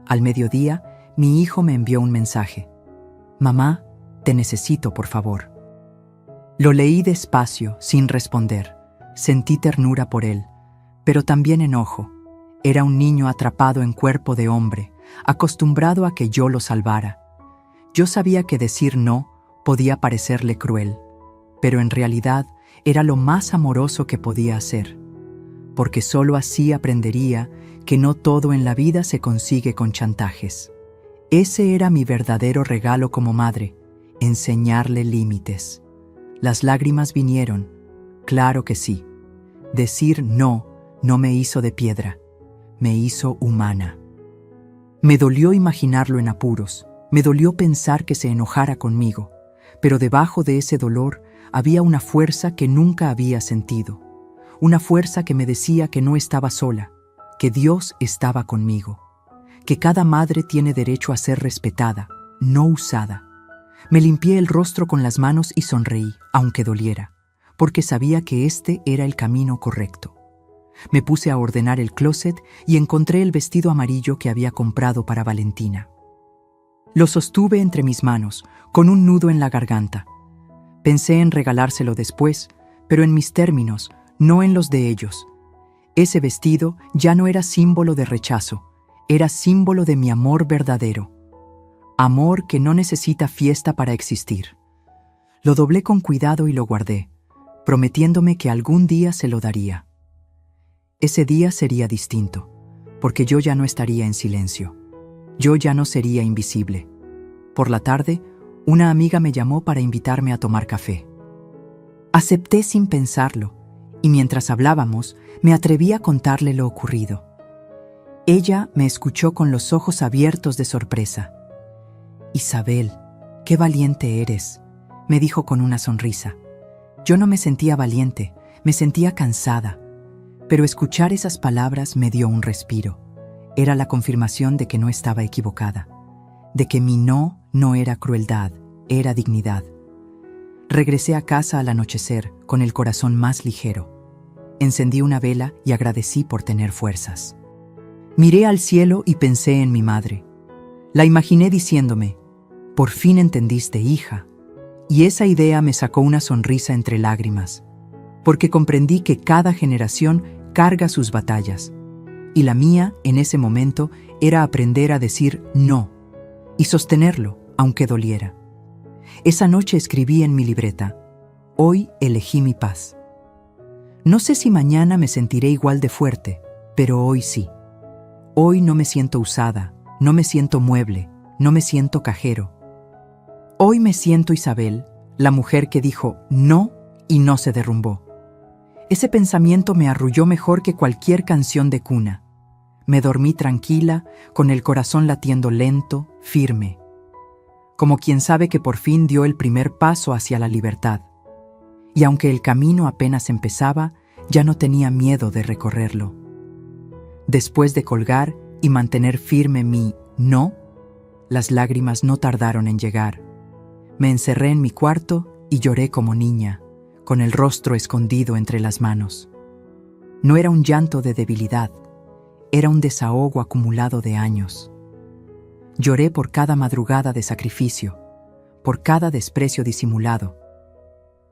Al mediodía, mi hijo me envió un mensaje: mamá, te necesito, por favor. Lo leí despacio, sin responder. Sentí ternura por él, pero también enojo. Era un niño atrapado en cuerpo de hombre, acostumbrado a que yo lo salvara. Yo sabía que decir no podía parecerle cruel, pero en realidad era lo más amoroso que podía hacer, porque solo así aprendería que no todo en la vida se consigue con chantajes. Ese era mi verdadero regalo como madre: enseñarle límites. Las lágrimas vinieron, claro que sí. Decir no me hizo de piedra, me hizo humana. Me dolió imaginarlo en apuros, me dolió pensar que se enojara conmigo, pero debajo de ese dolor había una fuerza que nunca había sentido, una fuerza que me decía que no estaba sola, que Dios estaba conmigo, que cada madre tiene derecho a ser respetada, no usada. Me limpié el rostro con las manos y sonreí, aunque doliera, porque sabía que este era el camino correcto. Me puse a ordenar el closet y encontré el vestido amarillo que había comprado para Valentina. Lo sostuve entre mis manos, con un nudo en la garganta. Pensé en regalárselo después, pero en mis términos, no en los de ellos. Ese vestido ya no era símbolo de rechazo, era símbolo de mi amor verdadero. Amor que no necesita fiesta para existir. Lo doblé con cuidado y lo guardé, prometiéndome que algún día se lo daría. Ese día sería distinto, porque yo ya no estaría en silencio. Yo ya no sería invisible. Por la tarde, una amiga me llamó para invitarme a tomar café. Acepté sin pensarlo, y mientras hablábamos, me atreví a contarle lo ocurrido. Ella me escuchó con los ojos abiertos de sorpresa. «Isabel, qué valiente eres», me dijo con una sonrisa. Yo no me sentía valiente, me sentía cansada, pero escuchar esas palabras me dio un respiro. Era la confirmación de que no estaba equivocada, de que mi no era crueldad, era dignidad. Regresé a casa al anochecer con el corazón más ligero. Encendí una vela y agradecí por tener fuerzas. Miré al cielo y pensé en mi madre. La imaginé diciéndome: «Por fin entendiste, hija». Y esa idea me sacó una sonrisa entre lágrimas, porque comprendí que cada generación carga sus batallas, y la mía, en ese momento, era aprender a decir no, y sostenerlo, aunque doliera. Esa noche escribí en mi libreta: «Hoy elegí mi paz». No sé si mañana me sentiré igual de fuerte, pero hoy sí. Hoy no me siento usada, no me siento mueble, no me siento cajero. Hoy me siento Isabel, la mujer que dijo no y no se derrumbó. Ese pensamiento me arrulló mejor que cualquier canción de cuna. Me dormí tranquila, con el corazón latiendo lento, firme, como quien sabe que por fin dio el primer paso hacia la libertad. Y aunque el camino apenas empezaba, ya no tenía miedo de recorrerlo. Después de colgar y mantener firme mi no, las lágrimas no tardaron en llegar. Me encerré en mi cuarto y lloré como niña, con el rostro escondido entre las manos. No era un llanto de debilidad, era un desahogo acumulado de años. Lloré por cada madrugada de sacrificio, por cada desprecio disimulado.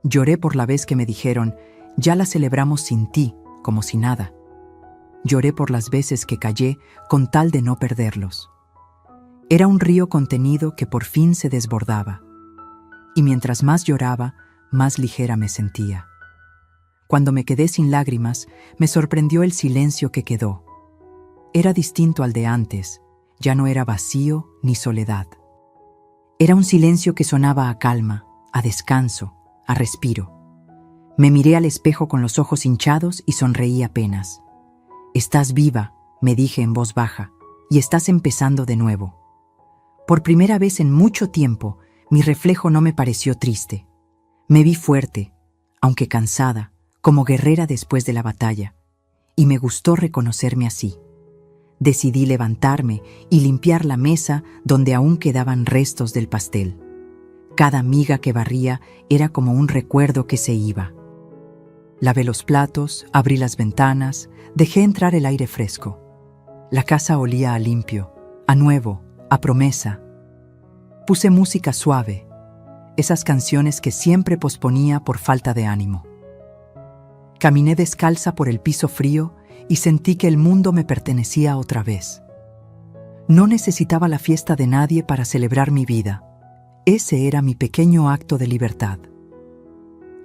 Lloré por la vez que me dijeron: «Ya la celebramos sin ti», como si nada. Lloré por las veces que callé con tal de no perderlos. Era un río contenido que por fin se desbordaba. Y mientras más lloraba, más ligera me sentía. Cuando me quedé sin lágrimas, me sorprendió el silencio que quedó. Era distinto al de antes, ya no era vacío ni soledad. Era un silencio que sonaba a calma, a descanso, a respiro. Me miré al espejo con los ojos hinchados y sonreí apenas. «Estás viva», me dije en voz baja, «y estás empezando de nuevo». Por primera vez en mucho tiempo, mi reflejo no me pareció triste. Me vi fuerte, aunque cansada, como guerrera después de la batalla, y me gustó reconocerme así. Decidí levantarme y limpiar la mesa donde aún quedaban restos del pastel. Cada miga que barría era como un recuerdo que se iba. Lavé los platos, abrí las ventanas, dejé entrar el aire fresco. La casa olía a limpio, a nuevo, a promesa. Puse música suave, esas canciones que siempre posponía por falta de ánimo. Caminé descalza por el piso frío y sentí que el mundo me pertenecía otra vez. No necesitaba la fiesta de nadie para celebrar mi vida. Ese era mi pequeño acto de libertad.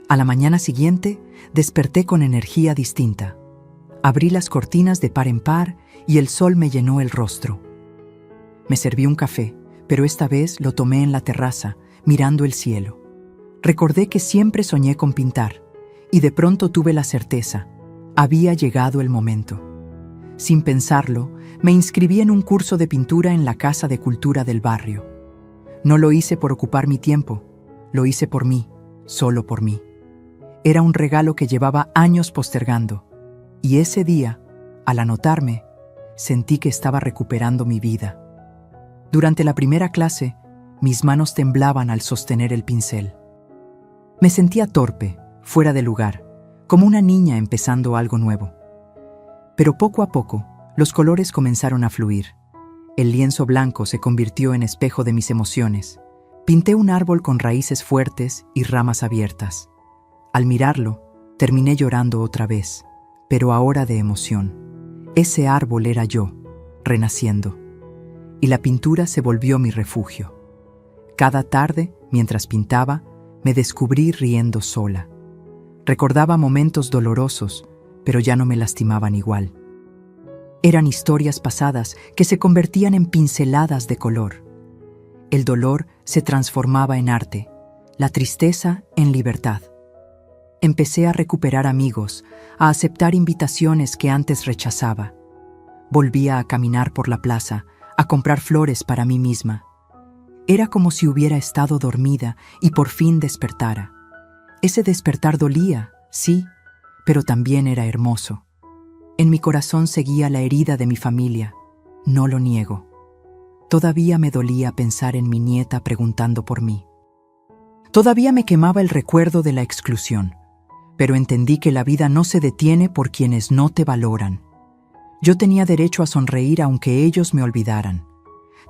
A la mañana siguiente, desperté con energía distinta. Abrí las cortinas de par en par y el sol me llenó el rostro. Me serví un café, pero esta vez lo tomé en la terraza, mirando el cielo. Recordé que siempre soñé con pintar, y de pronto tuve la certeza: había llegado el momento. Sin pensarlo, me inscribí en un curso de pintura en la Casa de Cultura del barrio. No lo hice por ocupar mi tiempo, lo hice por mí, solo por mí. Era un regalo que llevaba años postergando, y ese día, al anotarme, sentí que estaba recuperando mi vida. Durante la primera clase, mis manos temblaban al sostener el pincel. Me sentía torpe, fuera de lugar, como una niña empezando algo nuevo. Pero poco a poco, los colores comenzaron a fluir. El lienzo blanco se convirtió en espejo de mis emociones. Pinté un árbol con raíces fuertes y ramas abiertas. Al mirarlo, terminé llorando otra vez, pero ahora de emoción. Ese árbol era yo, renaciendo. Y la pintura se volvió mi refugio. Cada tarde, mientras pintaba, me descubrí riendo sola. Recordaba momentos dolorosos, pero ya no me lastimaban igual. Eran historias pasadas que se convertían en pinceladas de color. El dolor se transformaba en arte, la tristeza en libertad. Empecé a recuperar amigos, a aceptar invitaciones que antes rechazaba. Volvía a caminar por la plaza, a comprar flores para mí misma. Era como si hubiera estado dormida y por fin despertara. Ese despertar dolía, sí, pero también era hermoso. En mi corazón seguía la herida de mi familia, no lo niego. Todavía me dolía pensar en mi nieta preguntando por mí. Todavía me quemaba el recuerdo de la exclusión, pero entendí que la vida no se detiene por quienes no te valoran. Yo tenía derecho a sonreír aunque ellos me olvidaran.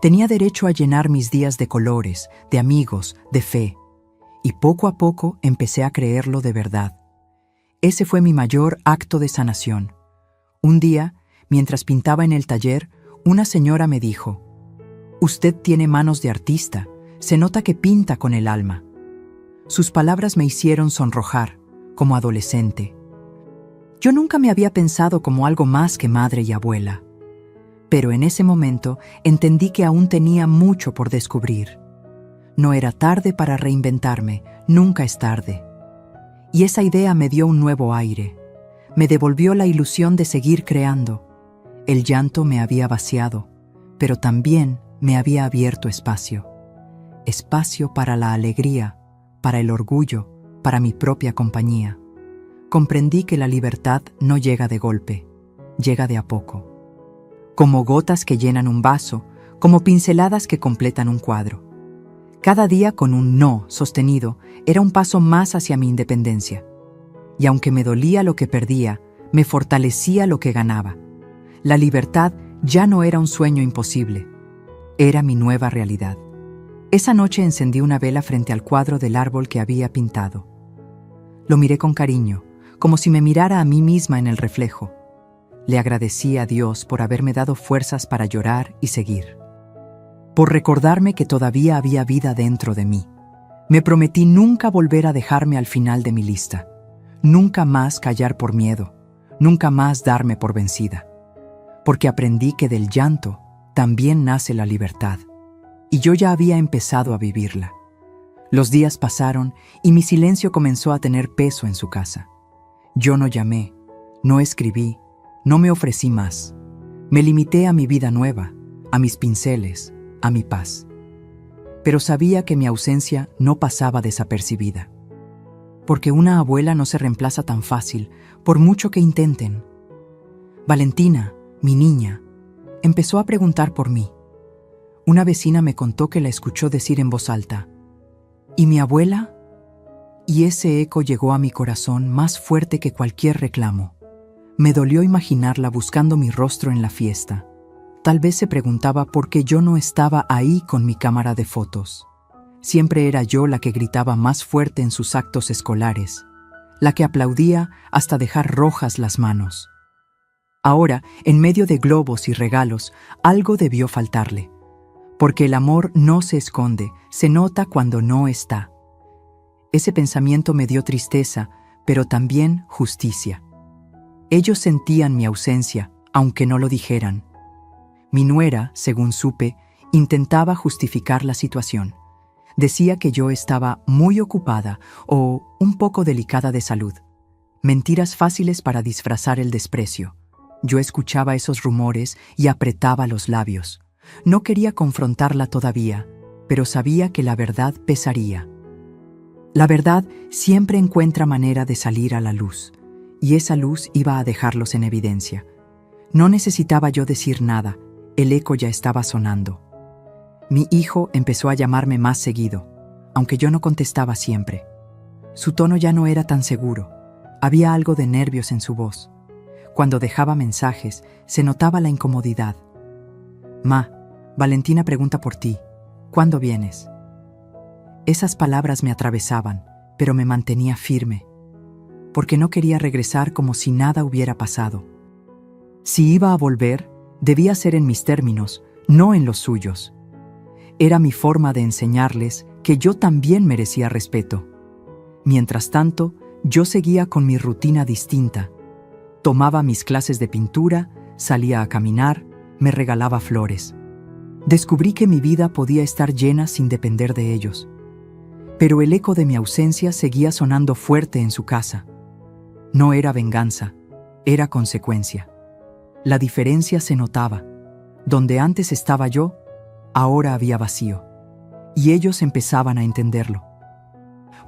Tenía derecho a llenar mis días de colores, de amigos, de fe. Y poco a poco empecé a creerlo de verdad. Ese fue mi mayor acto de sanación. Un día, mientras pintaba en el taller, una señora me dijo: «Usted tiene manos de artista, se nota que pinta con el alma». Sus palabras me hicieron sonrojar, como adolescente. Yo nunca me había pensado como algo más que madre y abuela. Pero en ese momento entendí que aún tenía mucho por descubrir. No era tarde para reinventarme, nunca es tarde. Y esa idea me dio un nuevo aire. Me devolvió la ilusión de seguir creando. El llanto me había vaciado, pero también me había abierto espacio. Espacio para la alegría, para el orgullo, para mi propia compañía. Comprendí que la libertad no llega de golpe, llega de a poco. Como gotas que llenan un vaso, como pinceladas que completan un cuadro. Cada día con un no sostenido era un paso más hacia mi independencia. Y aunque me dolía lo que perdía, me fortalecía lo que ganaba. La libertad ya no era un sueño imposible, era mi nueva realidad. Esa noche encendí una vela frente al cuadro del árbol que había pintado. Lo miré con cariño, como si me mirara a mí misma en el reflejo. Le agradecí a Dios por haberme dado fuerzas para llorar y seguir. Por recordarme que todavía había vida dentro de mí. Me prometí nunca volver a dejarme al final de mi lista. Nunca más callar por miedo. Nunca más darme por vencida. Porque aprendí que del llanto también nace la libertad. Y yo ya había empezado a vivirla. Los días pasaron y mi silencio comenzó a tener peso en su casa. Yo no llamé, no escribí, no me ofrecí más. Me limité a mi vida nueva, a mis pinceles, a mi paz. Pero sabía que mi ausencia no pasaba desapercibida. Porque una abuela no se reemplaza tan fácil, por mucho que intenten. Valentina, mi niña, empezó a preguntar por mí. Una vecina me contó que la escuchó decir en voz alta: ¿y mi abuela? Y ese eco llegó a mi corazón más fuerte que cualquier reclamo. Me dolió imaginarla buscando mi rostro en la fiesta. Tal vez se preguntaba por qué yo no estaba ahí con mi cámara de fotos. Siempre era yo la que gritaba más fuerte en sus actos escolares, la que aplaudía hasta dejar rojas las manos. Ahora, en medio de globos y regalos, algo debió faltarle. Porque el amor no se esconde, se nota cuando no está. Ese pensamiento me dio tristeza, pero también justicia. Ellos sentían mi ausencia, aunque no lo dijeran. Mi nuera, según supe, intentaba justificar la situación. Decía que yo estaba muy ocupada o un poco delicada de salud. Mentiras fáciles para disfrazar el desprecio. Yo escuchaba esos rumores y apretaba los labios. No quería confrontarla todavía, pero sabía que la verdad pesaría. La verdad siempre encuentra manera de salir a la luz, y esa luz iba a dejarlos en evidencia. No necesitaba yo decir nada, el eco ya estaba sonando. Mi hijo empezó a llamarme más seguido, aunque yo no contestaba siempre. Su tono ya no era tan seguro, había algo de nervios en su voz. Cuando dejaba mensajes, se notaba la incomodidad. «Ma, Valentina pregunta por ti. ¿Cuándo vienes? Esas palabras me atravesaban, pero me mantenía firme, porque no quería regresar como si nada hubiera pasado. Si iba a volver, debía ser en mis términos, no en los suyos. Era mi forma de enseñarles que yo también merecía respeto. Mientras tanto, yo seguía con mi rutina distinta. Tomaba mis clases de pintura, salía a caminar, me regalaba flores. Descubrí que mi vida podía estar llena sin depender de ellos. Pero el eco de mi ausencia seguía sonando fuerte en su casa. No era venganza, era consecuencia. La diferencia se notaba. Donde antes estaba yo, ahora había vacío. Y ellos empezaban a entenderlo.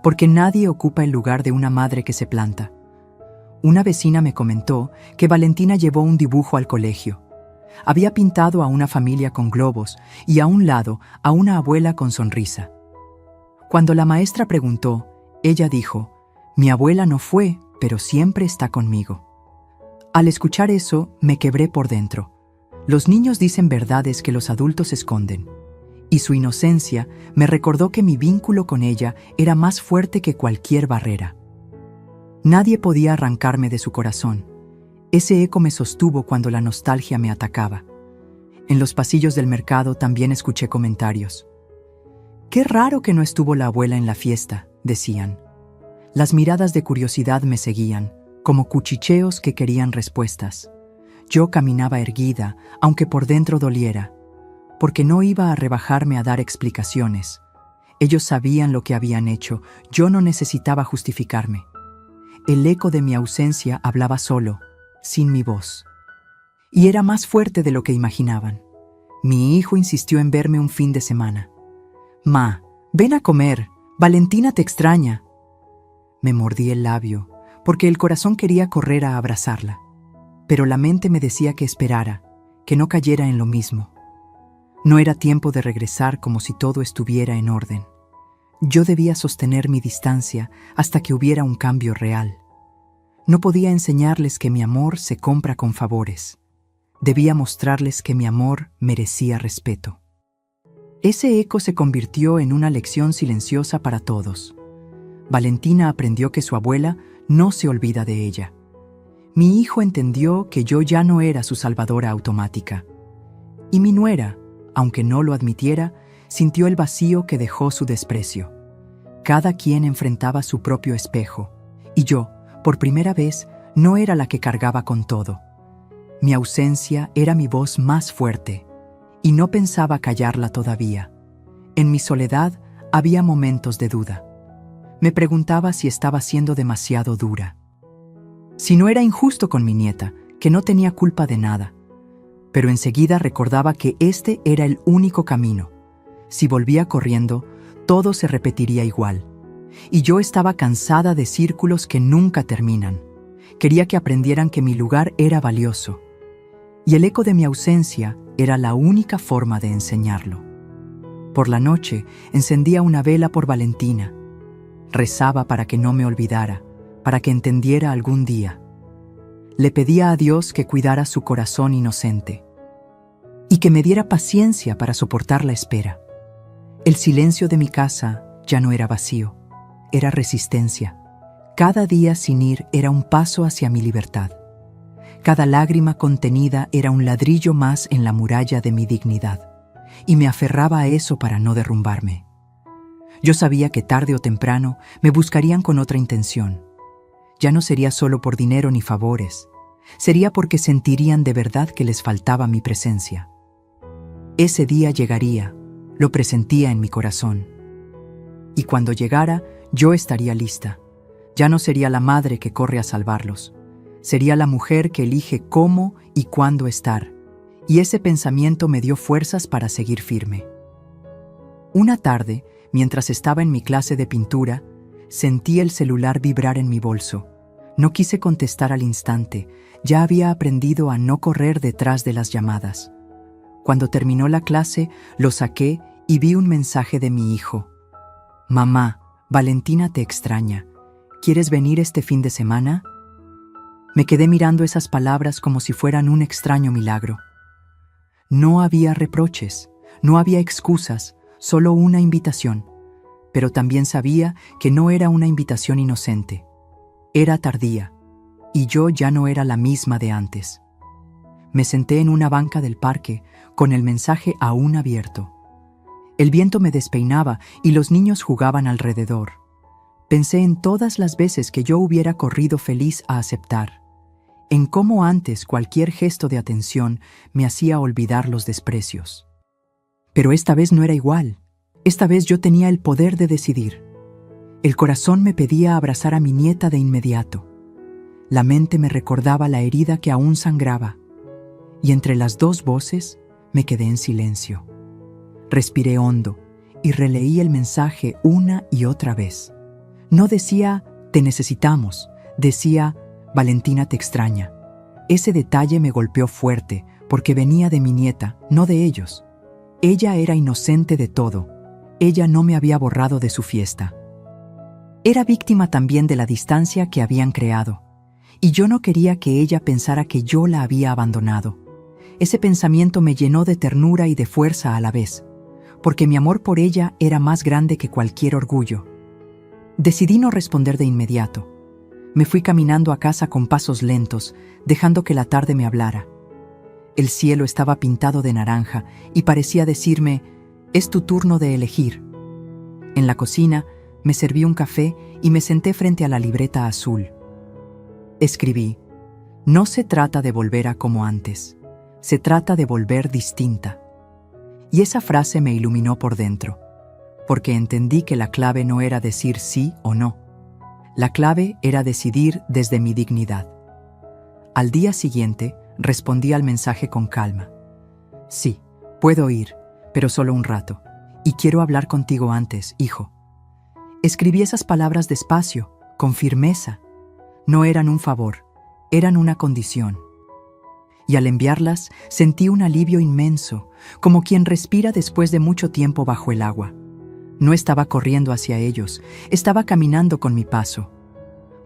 Porque nadie ocupa el lugar de una madre que se planta. Una vecina me comentó que Valentina llevó un dibujo al colegio. Había pintado a una familia con globos y a un lado a una abuela con sonrisa. Cuando la maestra preguntó, ella dijo: «Mi abuela no fue, pero siempre está conmigo». Al escuchar eso, me quebré por dentro. Los niños dicen verdades que los adultos esconden. Y su inocencia me recordó que mi vínculo con ella era más fuerte que cualquier barrera. Nadie podía arrancarme de su corazón. Ese eco me sostuvo cuando la nostalgia me atacaba. En los pasillos del mercado también escuché comentarios. «Qué raro que no estuvo la abuela en la fiesta», decían. Las miradas de curiosidad me seguían, como cuchicheos que querían respuestas. Yo caminaba erguida, aunque por dentro doliera, porque no iba a rebajarme a dar explicaciones. Ellos sabían lo que habían hecho, yo no necesitaba justificarme. El eco de mi ausencia hablaba solo, sin mi voz. Y era más fuerte de lo que imaginaban. Mi hijo insistió en verme un fin de semana. «Ma, ven a comer, Valentina te extraña». Me mordí el labio, porque el corazón quería correr a abrazarla. Pero la mente me decía que esperara, que no cayera en lo mismo. No era tiempo de regresar como si todo estuviera en orden. Yo debía sostener mi distancia hasta que hubiera un cambio real. No podía enseñarles que mi amor se compra con favores. Debía mostrarles que mi amor merecía respeto. Ese eco se convirtió en una lección silenciosa para todos. Valentina aprendió que su abuela no se olvida de ella. Mi hijo entendió que yo ya no era su salvadora automática. Y mi nuera, aunque no lo admitiera, sintió el vacío que dejó su desprecio. Cada quien enfrentaba su propio espejo, y yo, por primera vez, no era la que cargaba con todo. Mi ausencia era mi voz más fuerte, y no pensaba callarla todavía. En mi soledad había momentos de duda. Me preguntaba si estaba siendo demasiado dura. Si no era injusto con mi nieta, que no tenía culpa de nada. Pero enseguida recordaba que este era el único camino. Si volvía corriendo, todo se repetiría igual. Y yo estaba cansada de círculos que nunca terminan. Quería que aprendieran que mi lugar era valioso. Y el eco de mi ausencia era la única forma de enseñarlo. Por la noche encendía una vela por Valentina. Rezaba para que no me olvidara, para que entendiera algún día. Le pedía a Dios que cuidara su corazón inocente y que me diera paciencia para soportar la espera. El silencio de mi casa ya no era vacío, era resistencia. Cada día sin ir era un paso hacia mi libertad. Cada lágrima contenida era un ladrillo más en la muralla de mi dignidad, y me aferraba a eso para no derrumbarme. Yo sabía que tarde o temprano me buscarían con otra intención. Ya no sería solo por dinero ni favores, sería porque sentirían de verdad que les faltaba mi presencia. Ese día llegaría, lo presentía en mi corazón. Y cuando llegara, yo estaría lista. Ya no sería la madre que corre a salvarlos. Sería la mujer que elige cómo y cuándo estar. Y ese pensamiento me dio fuerzas para seguir firme. Una tarde, mientras estaba en mi clase de pintura, sentí el celular vibrar en mi bolso. No quise contestar al instante, ya había aprendido a no correr detrás de las llamadas. Cuando terminó la clase, lo saqué y vi un mensaje de mi hijo. «Mamá, Valentina te extraña. ¿Quieres venir este fin de semana?» Me quedé mirando esas palabras como si fueran un extraño milagro. No había reproches, No había excusas, solo una invitación. Pero también sabía que no era una invitación inocente. Era tardía, y yo ya no era la misma de antes. Me senté en una banca del parque, con el mensaje aún abierto. El viento me despeinaba y los niños jugaban alrededor. Pensé en todas las veces que yo hubiera corrido feliz a aceptar, en cómo antes cualquier gesto de atención me hacía olvidar los desprecios. Pero esta vez no era igual. Esta vez yo tenía el poder de decidir. El corazón me pedía abrazar a mi nieta de inmediato. La mente me recordaba la herida que aún sangraba. Y entre las dos voces me quedé en silencio. Respiré hondo y releí el mensaje una y otra vez. No decía, te necesitamos, decía, Valentina te extraña. Ese detalle me golpeó fuerte porque venía de mi nieta, no de ellos. Ella era inocente de todo. Ella no me había borrado de su fiesta. Era víctima también de la distancia que habían creado, y yo no quería que ella pensara que yo la había abandonado. Ese pensamiento me llenó de ternura y de fuerza a la vez, porque mi amor por ella era más grande que cualquier orgullo. Decidí no responder de inmediato. Me fui caminando a casa con pasos lentos, dejando que la tarde me hablara. El cielo estaba pintado de naranja y parecía decirme, es tu turno de elegir. En la cocina me serví un café y me senté frente a la libreta azul. Escribí, no se trata de volver a como antes, se trata de volver distinta. Y esa frase me iluminó por dentro, porque entendí que la clave no era decir sí o no. La clave era decidir desde mi dignidad. Al día siguiente, respondí al mensaje con calma. Sí, puedo ir, pero solo un rato, y quiero hablar contigo antes, hijo. Escribí esas palabras despacio, con firmeza. No eran un favor, eran una condición. Y al enviarlas, sentí un alivio inmenso, como quien respira después de mucho tiempo bajo el agua. No estaba corriendo hacia ellos, estaba caminando con mi paso.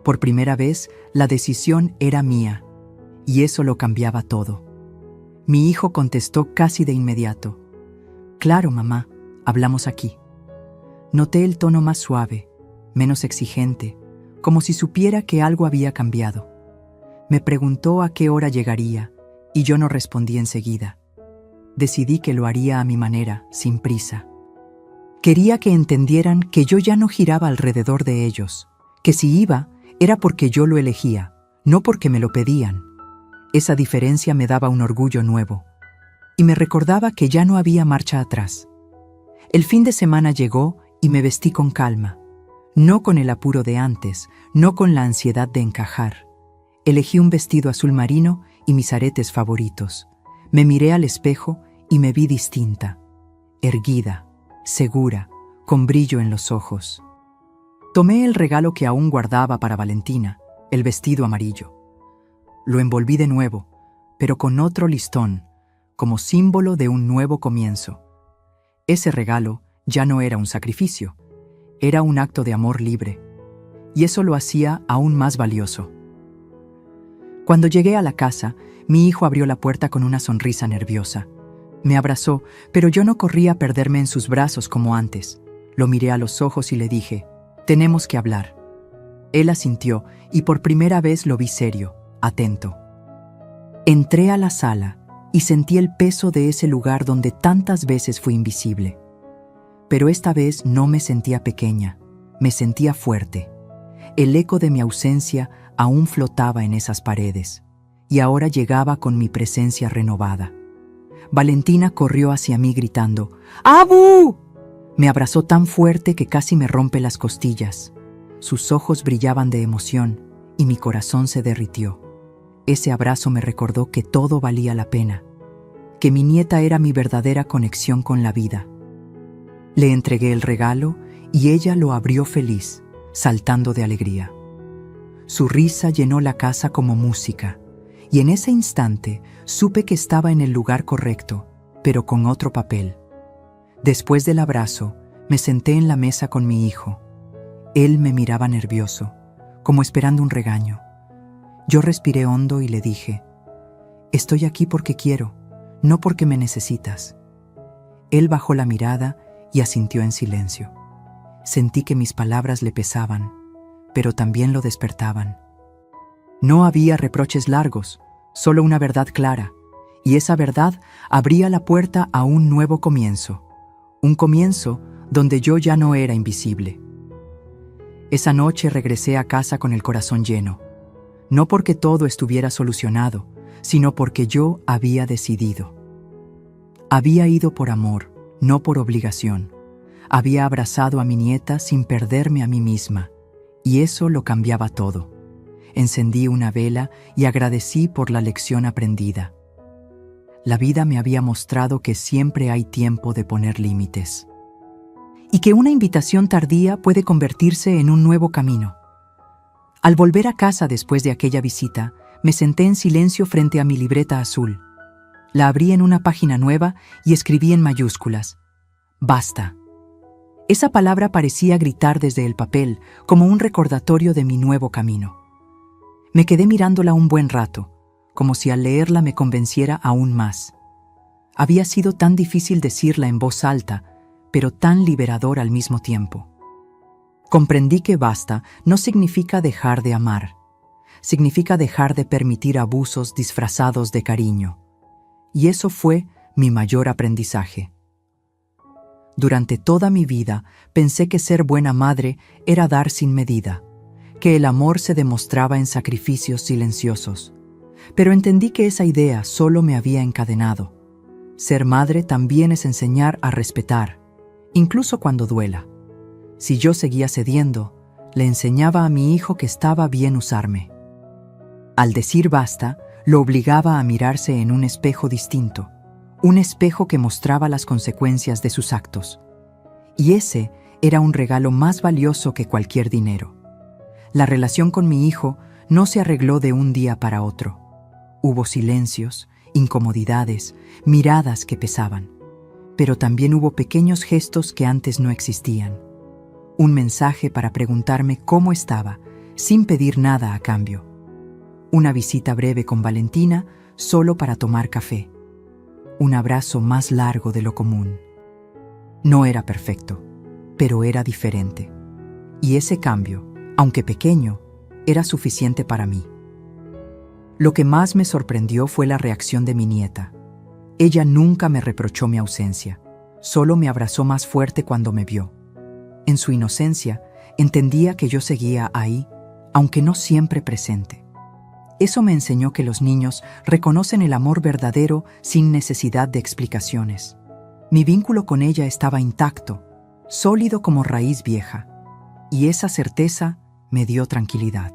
Por primera vez, la decisión era mía, y eso lo cambiaba todo. Mi hijo contestó casi de inmediato. Claro, mamá, hablamos aquí. Noté el tono más suave, menos exigente, como si supiera que algo había cambiado. Me preguntó a qué hora llegaría, y yo no respondí enseguida. Decidí que lo haría a mi manera, sin prisa. Quería que entendieran que yo ya no giraba alrededor de ellos, que si iba, era porque yo lo elegía, no porque me lo pedían. Esa diferencia me daba un orgullo nuevo, y me recordaba que ya no había marcha atrás. El fin de semana llegó y me vestí con calma, no con el apuro de antes, no con la ansiedad de encajar. Elegí un vestido azul marino y mis aretes favoritos. Me miré al espejo y me vi distinta, erguida, segura, con brillo en los ojos. Tomé el regalo que aún guardaba para Valentina, el vestido amarillo. Lo envolví de nuevo, pero con otro listón, como símbolo de un nuevo comienzo. Ese regalo ya no era un sacrificio, era un acto de amor libre, y eso lo hacía aún más valioso. Cuando llegué a la casa, mi hijo abrió la puerta con una sonrisa nerviosa. Me abrazó, pero yo no corrí a perderme en sus brazos como antes. Lo miré a los ojos y le dije, tenemos que hablar. Él asintió y por primera vez lo vi serio, atento. Entré a la sala y sentí el peso de ese lugar donde tantas veces fui invisible. Pero esta vez no me sentía pequeña, me sentía fuerte. El eco de mi ausencia aún flotaba en esas paredes, y ahora llegaba con mi presencia renovada. Valentina corrió hacia mí gritando, ¡Abu! Me abrazó tan fuerte que casi me rompe las costillas. Sus ojos brillaban de emoción, y mi corazón se derritió. Ese abrazo me recordó que todo valía la pena, que mi nieta era mi verdadera conexión con la vida. Le entregué el regalo y ella lo abrió feliz, saltando de alegría. Su risa llenó la casa como música, y en ese instante supe que estaba en el lugar correcto, pero con otro papel. Después del abrazo, me senté en la mesa con mi hijo. Él me miraba nervioso, como esperando un regaño. Yo respiré hondo y le dije, estoy aquí porque quiero, no porque me necesitas. Él bajó la mirada y asintió en silencio. Sentí que mis palabras le pesaban, pero también lo despertaban. No había reproches largos, solo una verdad clara, y esa verdad abría la puerta a un nuevo comienzo, un comienzo donde yo ya no era invisible. Esa noche regresé a casa con el corazón lleno, no porque todo estuviera solucionado, sino porque yo había decidido. Había ido por amor, no por obligación. Había abrazado a mi nieta sin perderme a mí misma, y eso lo cambiaba todo. Encendí una vela y agradecí por la lección aprendida. La vida me había mostrado que siempre hay tiempo de poner límites. Y que una invitación tardía puede convertirse en un nuevo camino. Al volver a casa después de aquella visita, me senté en silencio frente a mi libreta azul. La abrí en una página nueva y escribí en mayúsculas: Basta. Esa palabra parecía gritar desde el papel, como un recordatorio de mi nuevo camino. Me quedé mirándola un buen rato, como si al leerla me convenciera aún más. Había sido tan difícil decirla en voz alta, pero tan liberador al mismo tiempo. Comprendí que basta no significa dejar de amar, significa dejar de permitir abusos disfrazados de cariño. Y eso fue mi mayor aprendizaje. Durante toda mi vida pensé que ser buena madre era dar sin medida, que el amor se demostraba en sacrificios silenciosos. Pero entendí que esa idea solo me había encadenado. Ser madre también es enseñar a respetar, incluso cuando duela. Si yo seguía cediendo, le enseñaba a mi hijo que estaba bien usarme. Al decir basta, lo obligaba a mirarse en un espejo distinto, un espejo que mostraba las consecuencias de sus actos. Y ese era un regalo más valioso que cualquier dinero. La relación con mi hijo no se arregló de un día para otro. Hubo silencios, incomodidades, miradas que pesaban. Pero también hubo pequeños gestos que antes no existían. Un mensaje para preguntarme cómo estaba, sin pedir nada a cambio. Una visita breve con Valentina, solo para tomar café. Un abrazo más largo de lo común. No era perfecto, pero era diferente. Y ese cambio, aunque pequeño, era suficiente para mí. Lo que más me sorprendió fue la reacción de mi nieta. Ella nunca me reprochó mi ausencia, solo me abrazó más fuerte cuando me vio. En su inocencia, entendía que yo seguía ahí, aunque no siempre presente. Eso me enseñó que los niños reconocen el amor verdadero sin necesidad de explicaciones. Mi vínculo con ella estaba intacto, sólido como raíz vieja, y esa certeza me dio tranquilidad.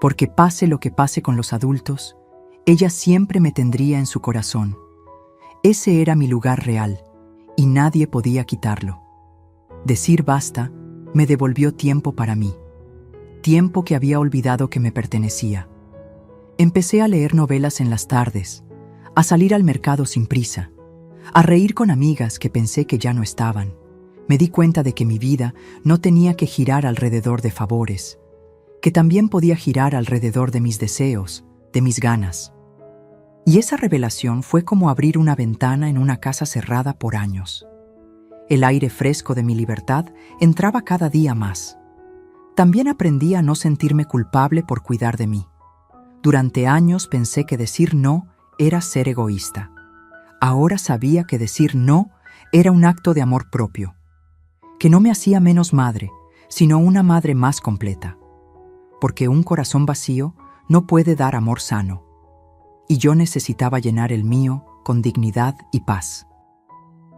Porque pase lo que pase con los adultos, ella siempre me tendría en su corazón. Ese era mi lugar real, y nadie podía quitarlo. Decir basta me devolvió tiempo para mí, tiempo que había olvidado que me pertenecía. Empecé a leer novelas en las tardes, a salir al mercado sin prisa, a reír con amigas que pensé que ya no estaban. Me di cuenta de que mi vida no tenía que girar alrededor de favores, que también podía girar alrededor de mis deseos, de mis ganas. Y esa revelación fue como abrir una ventana en una casa cerrada por años. El aire fresco de mi libertad entraba cada día más. También aprendí a no sentirme culpable por cuidar de mí. Durante años pensé que decir no era ser egoísta. Ahora sabía que decir no era un acto de amor propio, que no me hacía menos madre, sino una madre más completa. Porque un corazón vacío no puede dar amor sano. Y yo necesitaba llenar el mío con dignidad y paz.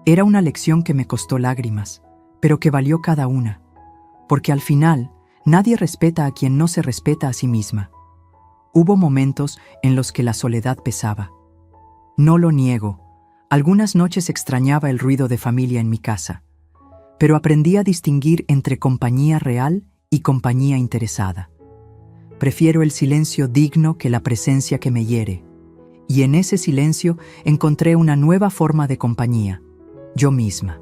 Era una lección que me costó lágrimas, pero que valió cada una, porque al final nadie respeta a quien no se respeta a sí misma. Hubo momentos en los que la soledad pesaba. No lo niego, algunas noches extrañaba el ruido de familia en mi casa, pero aprendí a distinguir entre compañía real y compañía interesada. Prefiero el silencio digno que la presencia que me hiere. Y en ese silencio encontré una nueva forma de compañía, yo misma.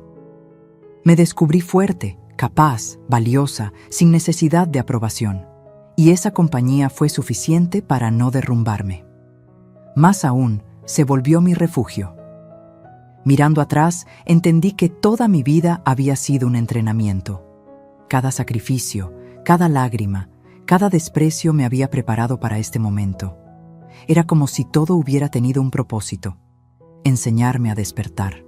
Me descubrí fuerte, capaz, valiosa, sin necesidad de aprobación. Y esa compañía fue suficiente para no derrumbarme. Más aún, se volvió mi refugio. Mirando atrás, entendí que toda mi vida había sido un entrenamiento. Cada sacrificio, cada lágrima, cada desprecio me había preparado para este momento. Era como si todo hubiera tenido un propósito: enseñarme a despertar.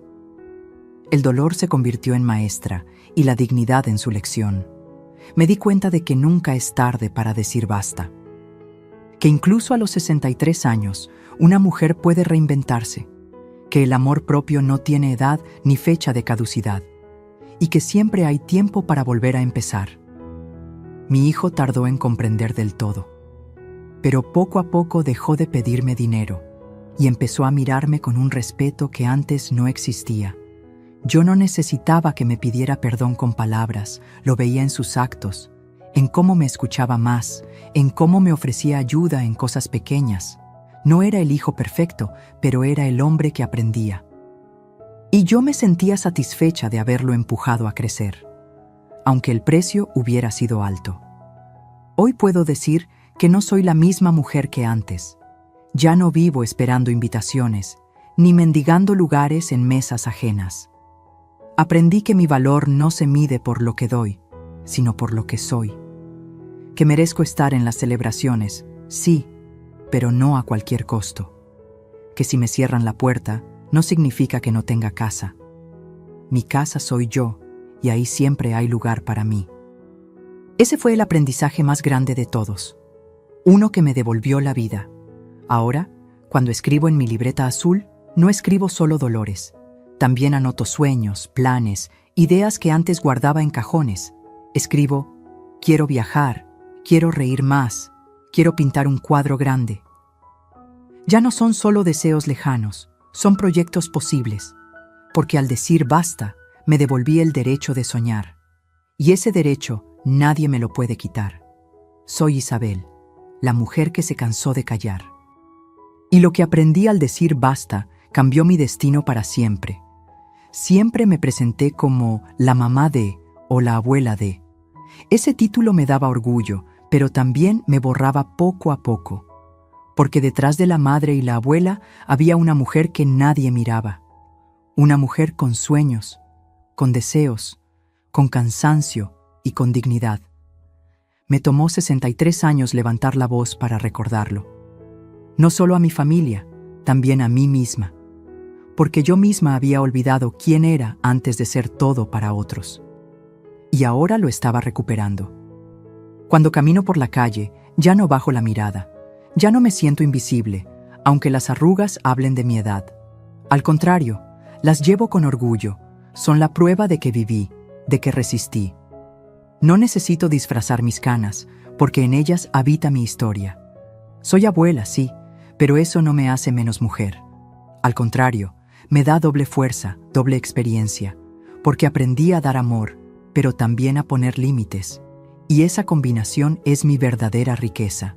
El dolor se convirtió en maestra y la dignidad en su lección. Me di cuenta de que nunca es tarde para decir basta. Que incluso a los 63 años, una mujer puede reinventarse. Que el amor propio no tiene edad ni fecha de caducidad. Y que siempre hay tiempo para volver a empezar. Mi hijo tardó en comprender del todo. Pero poco a poco dejó de pedirme dinero y empezó a mirarme con un respeto que antes no existía. Yo no necesitaba que me pidiera perdón con palabras, lo veía en sus actos, en cómo me escuchaba más, en cómo me ofrecía ayuda en cosas pequeñas. No era el hijo perfecto, pero era el hombre que aprendía. Y yo me sentía satisfecha de haberlo empujado a crecer, aunque el precio hubiera sido alto. Hoy puedo decir que no soy la misma mujer que antes. Ya no vivo esperando invitaciones, ni mendigando lugares en mesas ajenas. Aprendí que mi valor no se mide por lo que doy, sino por lo que soy. Que merezco estar en las celebraciones, sí, pero no a cualquier costo. Que si me cierran la puerta, no significa que no tenga casa. Mi casa soy yo, y ahí siempre hay lugar para mí. Ese fue el aprendizaje más grande de todos. Uno que me devolvió la vida. Ahora, cuando escribo en mi libreta azul, no escribo solo dolores. También anoto sueños, planes, ideas que antes guardaba en cajones. Escribo: quiero viajar, quiero reír más, quiero pintar un cuadro grande. Ya no son solo deseos lejanos, son proyectos posibles. Porque al decir basta, me devolví el derecho de soñar. Y ese derecho nadie me lo puede quitar. Soy Isabel, la mujer que se cansó de callar. Y lo que aprendí al decir basta cambió mi destino para siempre. Siempre me presenté como la mamá de o la abuela de. Ese título me daba orgullo, pero también me borraba poco a poco. Porque detrás de la madre y la abuela había una mujer que nadie miraba. Una mujer con sueños, con deseos, con cansancio y con dignidad. Me tomó 63 años levantar la voz para recordarlo. No solo a mi familia, también a mí misma. Porque yo misma había olvidado quién era antes de ser todo para otros. Y ahora lo estaba recuperando. Cuando camino por la calle, ya no bajo la mirada. Ya no me siento invisible, aunque las arrugas hablen de mi edad. Al contrario, las llevo con orgullo. Son la prueba de que viví, de que resistí. No necesito disfrazar mis canas, porque en ellas habita mi historia. Soy abuela, sí, pero eso no me hace menos mujer. Al contrario, me da doble fuerza, doble experiencia, porque aprendí a dar amor, pero también a poner límites, y esa combinación es mi verdadera riqueza.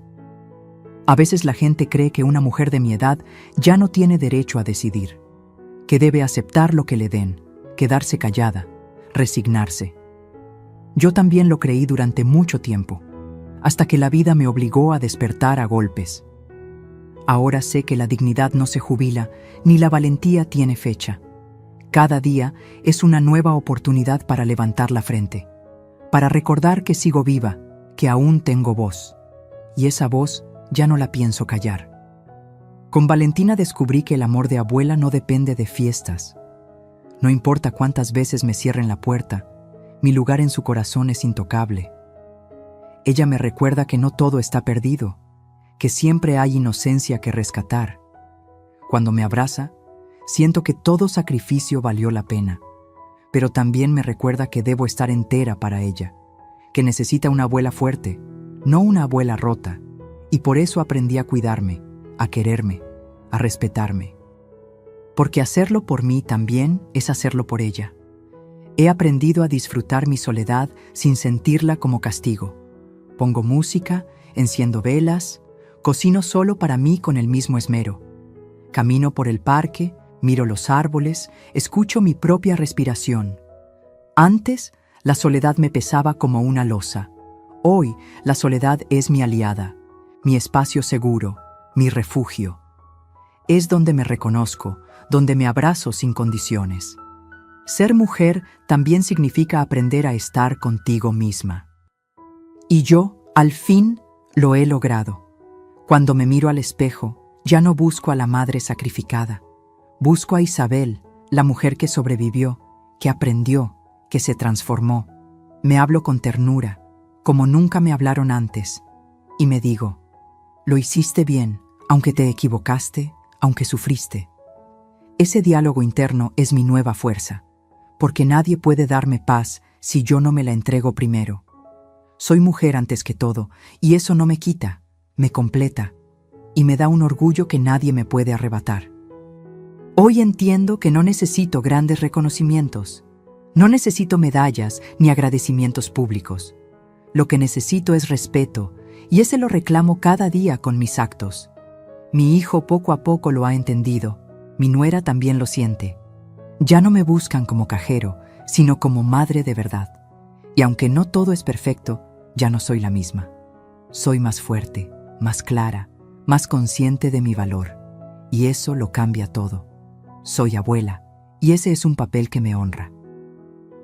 A veces la gente cree que una mujer de mi edad ya no tiene derecho a decidir, que debe aceptar lo que le den, quedarse callada, resignarse. Yo también lo creí durante mucho tiempo, hasta que la vida me obligó a despertar a golpes. Ahora sé que la dignidad no se jubila, ni la valentía tiene fecha. Cada día es una nueva oportunidad para levantar la frente, para recordar que sigo viva, que aún tengo voz. Y esa voz ya no la pienso callar. Con Valentina descubrí que el amor de abuela no depende de fiestas. No importa cuántas veces me cierren la puerta, mi lugar en su corazón es intocable. Ella me recuerda que no todo está perdido, que siempre hay inocencia que rescatar. Cuando me abraza, siento que todo sacrificio valió la pena, pero también me recuerda que debo estar entera para ella, que necesita una abuela fuerte, no una abuela rota, y por eso aprendí a cuidarme, a quererme, a respetarme. Porque hacerlo por mí también es hacerlo por ella. He aprendido a disfrutar mi soledad sin sentirla como castigo. Pongo música, enciendo velas, cocino solo para mí con el mismo esmero. Camino por el parque, miro los árboles, escucho mi propia respiración. Antes, la soledad me pesaba como una losa. Hoy, la soledad es mi aliada, mi espacio seguro, mi refugio. Es donde me reconozco, donde me abrazo sin condiciones. Ser mujer también significa aprender a estar contigo misma. Y yo, al fin, lo he logrado. Cuando me miro al espejo, ya no busco a la madre sacrificada. Busco a Isabel, la mujer que sobrevivió, que aprendió, que se transformó. Me hablo con ternura, como nunca me hablaron antes, y me digo, lo hiciste bien, aunque te equivocaste, aunque sufriste. Ese diálogo interno es mi nueva fuerza, porque nadie puede darme paz si yo no me la entrego primero. Soy mujer antes que todo, y eso no me quita, me completa, y me da un orgullo que nadie me puede arrebatar. Hoy entiendo que no necesito grandes reconocimientos, no necesito medallas ni agradecimientos públicos. Lo que necesito es respeto, y ese lo reclamo cada día con mis actos. Mi hijo poco a poco lo ha entendido, mi nuera también lo siente. Ya no me buscan como cajero, sino como madre de verdad. Y aunque no todo es perfecto, ya no soy la misma. Soy más fuerte, más clara, más consciente de mi valor. Y eso lo cambia todo. Soy abuela, y ese es un papel que me honra.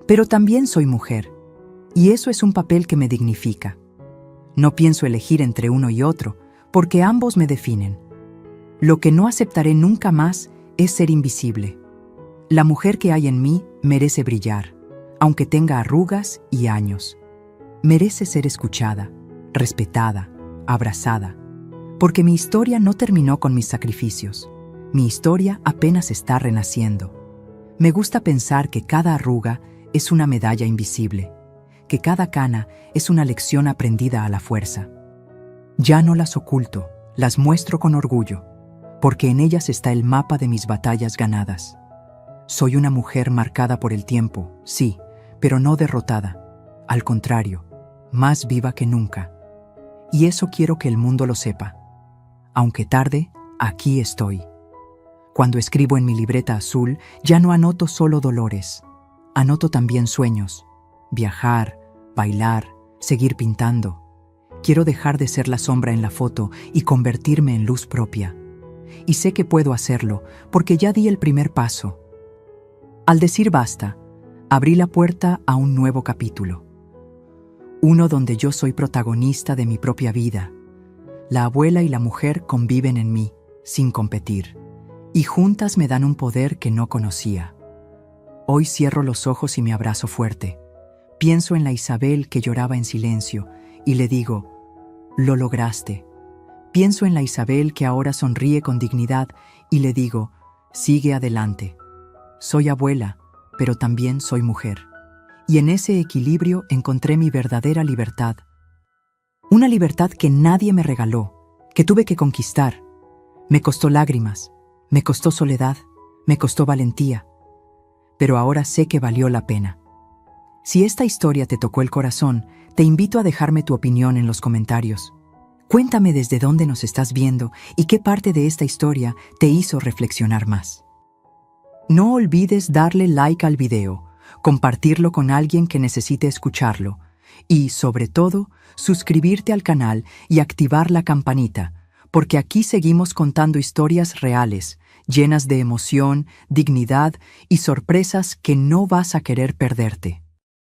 Pero también soy mujer, y eso es un papel que me dignifica. No pienso elegir entre uno y otro, porque ambos me definen. Lo que no aceptaré nunca más es ser invisible. La mujer que hay en mí merece brillar, aunque tenga arrugas y años. Merece ser escuchada, respetada, abrazada, porque mi historia no terminó con mis sacrificios. Mi historia apenas está renaciendo. Me gusta pensar que cada arruga es una medalla invisible, que cada cana es una lección aprendida a la fuerza. Ya no las oculto, las muestro con orgullo, porque en ellas está el mapa de mis batallas ganadas. Soy una mujer marcada por el tiempo, sí, pero no derrotada. Al contrario, más viva que nunca. Y eso quiero que el mundo lo sepa. Aunque tarde, aquí estoy. Cuando escribo en mi libreta azul, ya no anoto solo dolores. Anoto también sueños. Viajar, bailar, seguir pintando. Quiero dejar de ser la sombra en la foto y convertirme en luz propia. Y sé que puedo hacerlo, porque ya di el primer paso. Al decir basta, abrí la puerta a un nuevo capítulo. Uno donde yo soy protagonista de mi propia vida. La abuela y la mujer conviven en mí, sin competir. Y juntas me dan un poder que no conocía. Hoy cierro los ojos y me abrazo fuerte. Pienso en la Isabel que lloraba en silencio y le digo, lo lograste. Pienso en la Isabel que ahora sonríe con dignidad y le digo, sigue adelante. Soy abuela, pero también soy mujer. Y en ese equilibrio encontré mi verdadera libertad. Una libertad que nadie me regaló, que tuve que conquistar. Me costó lágrimas, me costó soledad, me costó valentía. Pero ahora sé que valió la pena. Si esta historia te tocó el corazón, te invito a dejarme tu opinión en los comentarios. Cuéntame desde dónde nos estás viendo y qué parte de esta historia te hizo reflexionar más. No olvides darle like al video, compartirlo con alguien que necesite escucharlo y, sobre todo, suscribirte al canal y activar la campanita, porque aquí seguimos contando historias reales, llenas de emoción, dignidad y sorpresas que no vas a querer perderte.